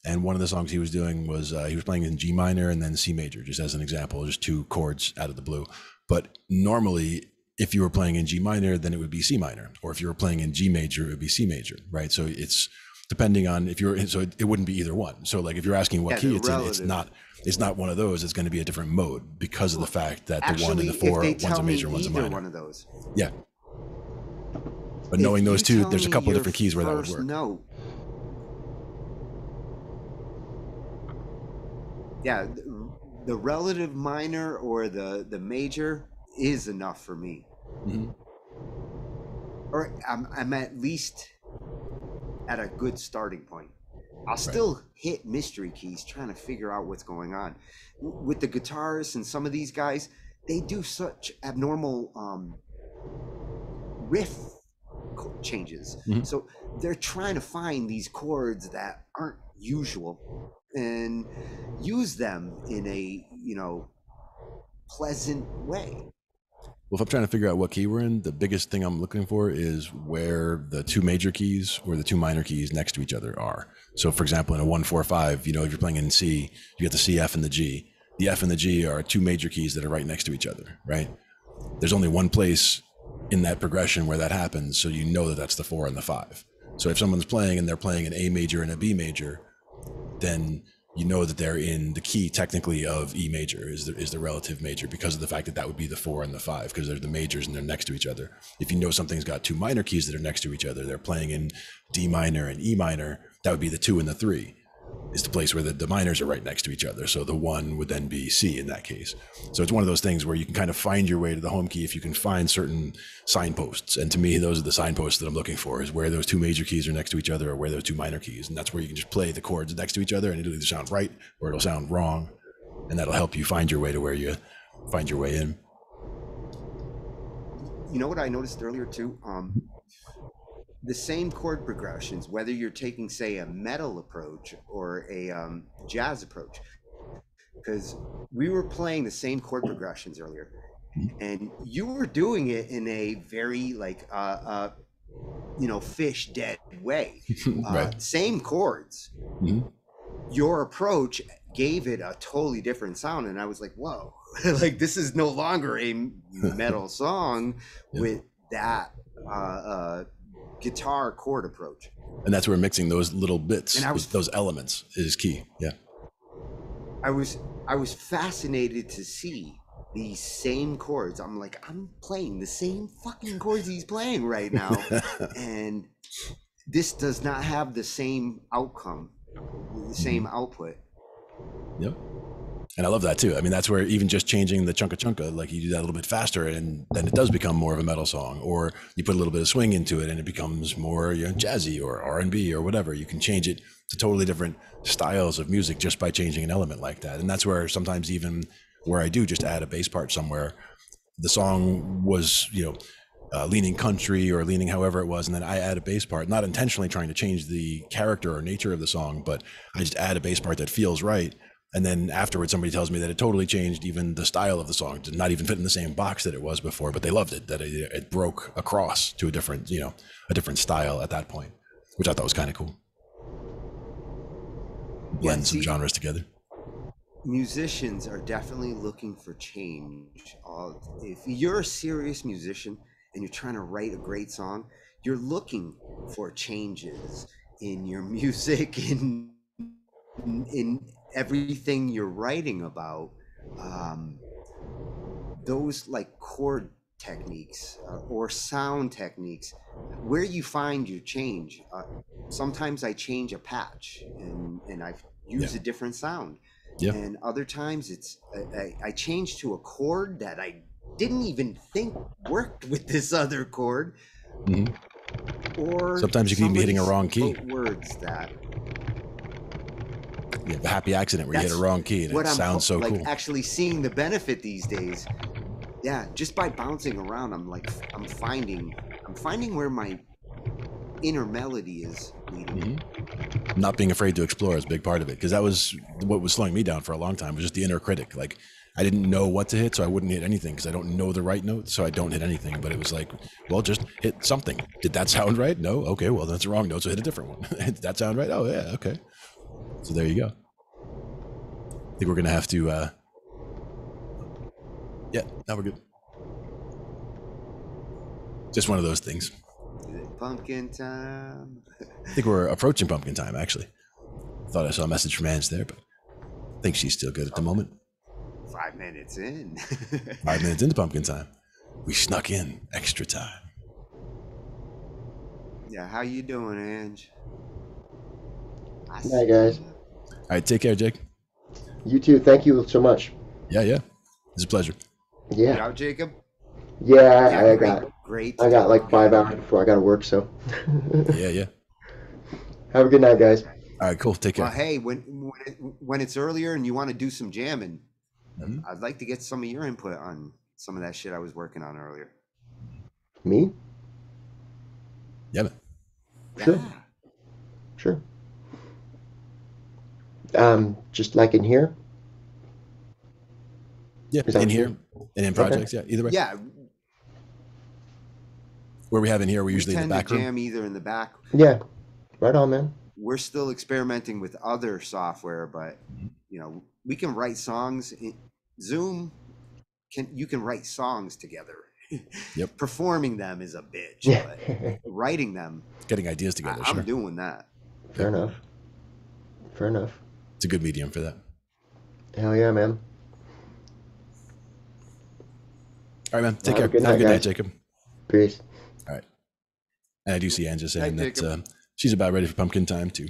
and one of the songs he was doing was he was playing in G minor and then C major, just as an example, just two chords out of the blue. But normally, if you were playing in G minor, then it would be C minor, or if you were playing in G major, it would be C major, right? So it's depending on if you're, so it wouldn't be either one. So like if you're asking what key it's in, it's not one of those. It's going to be a different mode because of the fact that the one and the four, one's a major, one's a minor. One of those. Yeah. But knowing those two, there's a couple of different keys where that would work. Note. Yeah, the relative minor or the major is enough for me. Or I'm at least at a good starting point. I'll still hit mystery keys trying to figure out what's going on. With the guitarists and some of these guys, they do such abnormal riff changes. So they're trying to find these chords that aren't usual and use them in a, pleasant way. Well, if I'm trying to figure out what key we're in, the biggest thing I'm looking for is where the two major keys or the two minor keys next to each other are. So for example, in a 1-4-5, if you're playing in C, you get the C, F, and the G. The F and the G are two major keys that are right next to each other, right? There's only one place in that progression where that happens, so you know that that's the 4 and the 5. So if someone's playing and they're playing an A major and a B major, then you know that they're in the key technically of E major is the relative major, because of the fact that that would be the 4 and the 5, because they're the majors and they're next to each other. If you know something's got two minor keys that are next to each other, they're playing in D minor and E minor, that would be the 2 and the 3. Is the place where the minors are right next to each other. So the 1 would then be C in that case. So it's one of those things where you can kind of find your way to the home key if you can find certain signposts. And to me, those are the signposts that I'm looking for, is where those two major keys are next to each other or where those two minor keys. And that's where you can just play the chords next to each other and it'll either sound right or it'll sound wrong. And that'll help you find your way to where you find your way in. You know what I noticed earlier too? The same chord progressions, whether you're taking, say, a metal approach or a jazz approach, because we were playing the same chord progressions earlier, and you were doing it in a very like fish dead way. Right. Same chords. Mhm. Your approach gave it a totally different sound, and I was like, whoa. Like, this is no longer a metal song Yeah. with that guitar chord approach. And that's where mixing those little bits, And those elements, is key. Yeah. I was fascinated to see these same chords. I'm like, I'm playing the same fucking chords he's playing right now, and this does not have the same outcome, the same output. Yep. And I love that too. I mean, that's where even just changing the chunka chunka, like you do that a little bit faster, and then it does become more of a metal song. Or you put a little bit of swing into it, and it becomes more jazzy or R&B or whatever. You can change it to totally different styles of music just by changing an element like that. And that's where sometimes even where I do just add a bass part somewhere, the song was leaning country or leaning however it was, and then I add a bass part, not intentionally trying to change the character or nature of the song, but I just add a bass part that feels right. And then afterwards, somebody tells me that it totally changed even the style of the song, did not even fit in the same box that it was before, but they loved it, that it broke across to a different, a different style at that point, which I thought was kind of cool. Blend some genres together. Musicians are definitely looking for change. If you're a serious musician and you're trying to write a great song, you're looking for changes in your music, in everything you're writing about. Those like chord techniques or sound techniques, where you find your change. Sometimes I change a patch and I use a different sound. Yeah. And other times it's I change to a chord that I didn't even think worked with this other chord. Or sometimes you can even be hitting a wrong key. Words that the happy accident where you hit a wrong key and it sounds so cool. Actually seeing the benefit these days. Yeah, just by bouncing around, I'm finding where my inner melody is leading. Not being afraid to explore is a big part of it, because that was what was slowing me down for a long time, was just the inner critic. Like, I didn't know what to hit, so I wouldn't hit anything, because I don't know the right note, so I don't hit anything. But it was like, well, just hit something. Did that sound right? No? Okay, well, that's the wrong note, so hit a different one. Did that sound right? Oh, yeah, okay. So there you go. I think we're going to have to... Yeah, now we're good. Just one of those things. Pumpkin time. I think we're approaching pumpkin time, actually. Thought I saw a message from Ange there, but I think she's still good at the moment. 5 minutes in. 5 minutes into pumpkin time. We snuck in extra time. Yeah, how you doing, Ange? Hi, guys. All right, take care, Jake. You too. Thank you so much. Yeah. It's a pleasure. Yeah. You out, Jacob? Yeah, great. I got like 5 hours before I got to work, so. Yeah. Have a good night, guys. All right, cool. Take care. Well, hey, when it's earlier and you want to do some jamming, I'd like to get some of your input on some of that shit I was working on earlier. Me? Yeah, man. Sure. Just like in here? Yeah, in here and in projects. Okay. Yeah, either way. Yeah. Where we have in here, we're usually in the back room. Jam either in the back. Yeah, right on, man. We're still experimenting with other software, but we can write songs. Zoom you can write songs together. Yep. Performing them is a bitch, but writing them, getting ideas together. I'm doing that. Fair enough. It's a good medium for that. Hell yeah, man. All right, man. Take care. Have a good night, Jacob. Peace. All right. And I do see Anne just saying that she's about ready for pumpkin time too.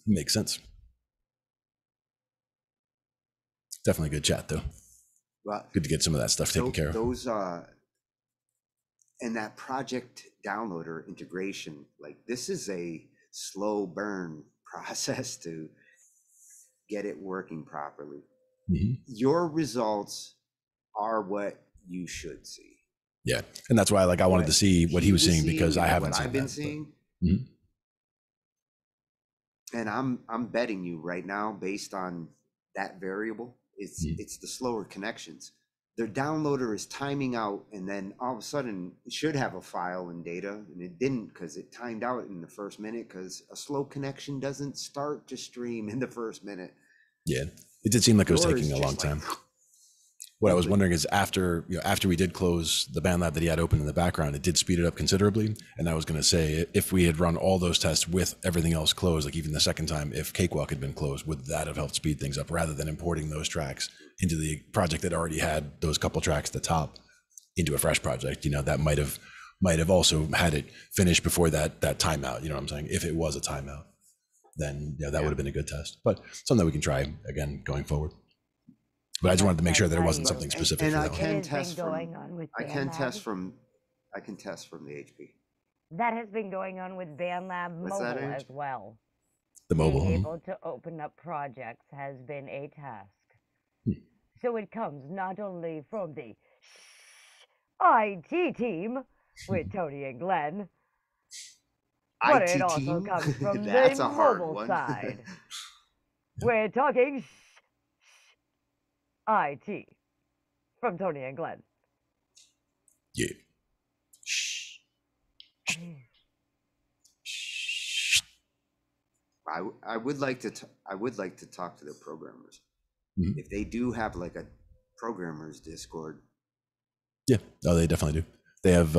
Makes sense. Definitely good chat though. Well, good to get some of that stuff taken care of. Those and that project downloader integration, like this is a slow burn process to get it working properly. Your results are what you should see. Yeah, and that's why I wanted to see what he was seeing, because I haven't seen what I've been seeing. And I'm betting you right now, based on that variable, It's the slower connections. Their downloader is timing out, and then all of a sudden it should have a file and data, and it didn't because it timed out in the first minute because a slow connection doesn't start to stream in the first minute. Yeah, it did seem like it was Yours taking a just long like- time. What I was wondering is after we did close the BandLab that he had open in the background, it did speed it up considerably. And I was going to say, if we had run all those tests with everything else closed, like even the second time, if Cakewalk had been closed, would that have helped speed things up rather than importing those tracks into the project that already had those couple tracks at the top into a fresh project? You know, that might have also had it finished before that timeout. You know what I'm saying? If it was a timeout, then that would have been a good test. But something that we can try again going forward. But I just wanted to make sure that it wasn't something specific. And for I that one. can It has been test going from on with I can BandLab. test from the HP. That has been going on with BandLab What's that, Mobile Ange? as well. The mobile. Being able to open up projects has been a task. So it comes not only from the IT team with Tony and Glenn, but it IT also team? comes from That's the a hard mobile one. side. We're talking IT from Tony and Glenn. Yeah. Shh. I would like to talk to the programmers. Mhm. If they do have like a programmers Discord. Yeah, no, they definitely do. They have,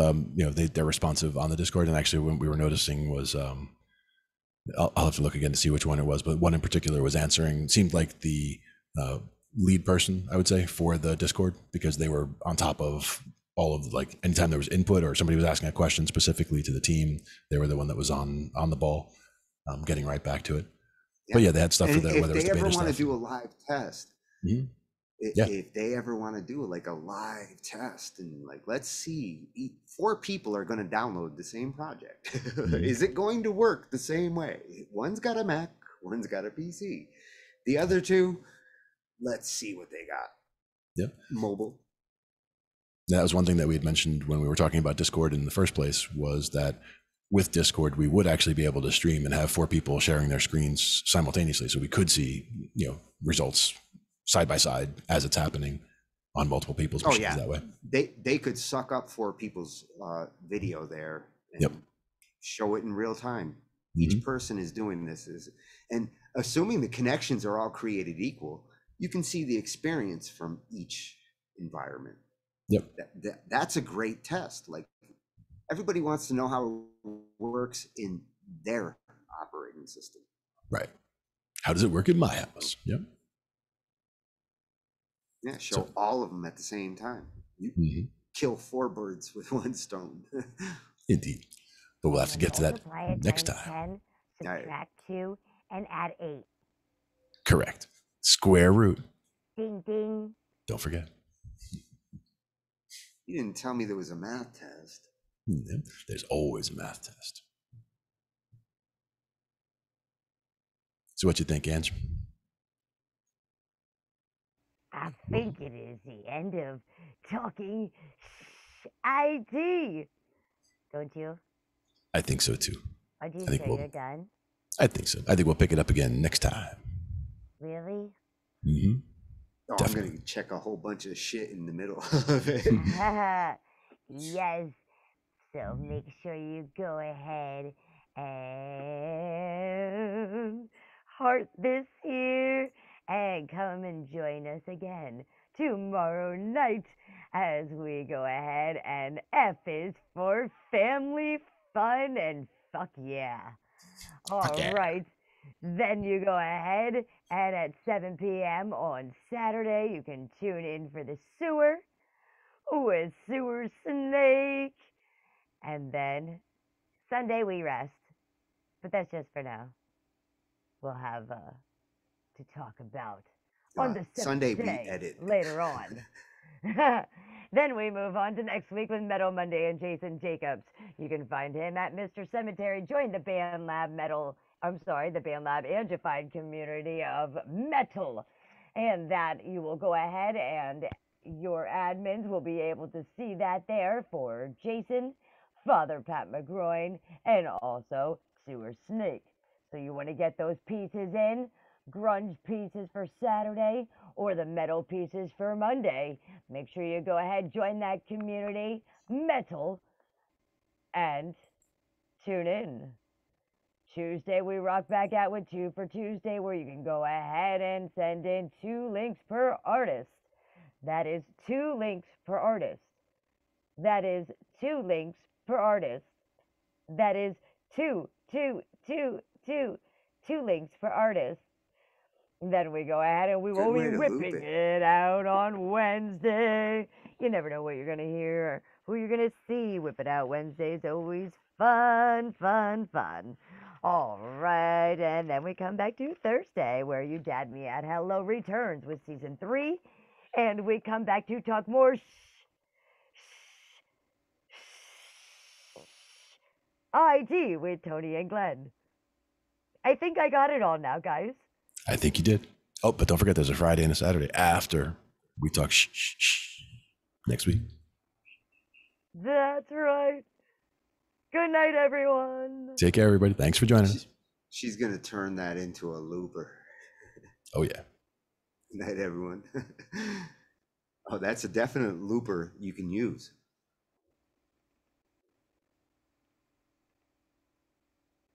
they're responsive on the Discord. And actually, what we were noticing was, I'll have to look again to see which one it was, but one in particular was answering. Seemed like the lead person, I would say, for the Discord, because they were on top of all of like anytime there was input or somebody was asking a question specifically to the team, they were the one that was on the ball, getting right back to it. Yeah. But yeah, they had stuff for And the if whether it's they the ever beta want to stuff. do a live test, Yeah. if they ever want to do like a live test and like, let's see, 4 people are going to download the same project. Is it going to work the same way? One's got a Mac, one's got a PC. The other 2, let's see what they got. Yep. Mobile. That was one thing that we had mentioned when we were talking about Discord in the first place, was that with Discord, we would actually be able to stream and have 4 people sharing their screens simultaneously. So we could see, results side by side as it's happening on multiple people's machines that way. They could suck up 4 people's video there and show it in real time. Each person is doing this, and assuming the connections are all created equal, you can see the experience from each environment. Yep. That's a great test. Like, everybody wants to know how it works in their operating system. Right. How does it work in my house? Yep. Yeah, show all of them at the same time. You kill 4 birds with 1 stone. Indeed. But we'll have to get to that Multiply it next times time. 10, subtract 2, and add 8. Correct. Square root. Ding, ding. Don't forget. You didn't tell me there was a math test. There's always a math test. So what you think, Ange? I think it is the end of Talking Shhh I.T. Don't you? I think so too. Or do you I think say we'll- you're done? I think so. I think we'll pick it up again next time. Really? Mm-hmm. Oh, Definitely. I'm going to check a whole bunch of shit in the middle of it. Yes. So make sure you go ahead and heart this here and come and join us again tomorrow night as we go ahead and F is for family fun and fuck yeah. All right. Then you go ahead and at 7 p.m. on Saturday, you can tune in for the sewer with Sewer Snake. And then Sunday we rest. But that's just for now. We'll have to talk about on the Sunday we day edit. later on. Then we move on to next week with Metal Monday and Jason Jacobs. You can find him at Mr. Cemetery. Join the BandLab the BandLab Angified community of metal. And that you will go ahead and your admins will be able to see that there for Jason, Father Pat McGroin, and also Sewer Snake. So you want to get those pieces in grunge pieces for Saturday or the metal pieces for Monday. Make sure you go ahead, join that community, metal, and tune in. Tuesday, we rock back out with 2 for Tuesday, where you can go ahead and send in 2 links per artist. That is 2 links per artist. That is 2 links per artist. That is 2 links per artist. Then we go ahead and we will be whipping it out on Wednesday. You never know what you're going to hear or who you're going to see. Whip It Out Wednesday is always fun, fun, fun. All right, and then we come back to Thursday, where You Dad Me At Hello returns with season 3. And we come back to talk more IT with Tony and Glenn. I think I got it all now, guys. I think you did. Oh, but don't forget there's a Friday and a Saturday after we talk next week. That's right. Good night, everyone. Take care, everybody. Thanks for joining us. She's going to turn that into a looper. Oh, yeah. Good night, everyone. Oh, that's a definite looper you can use.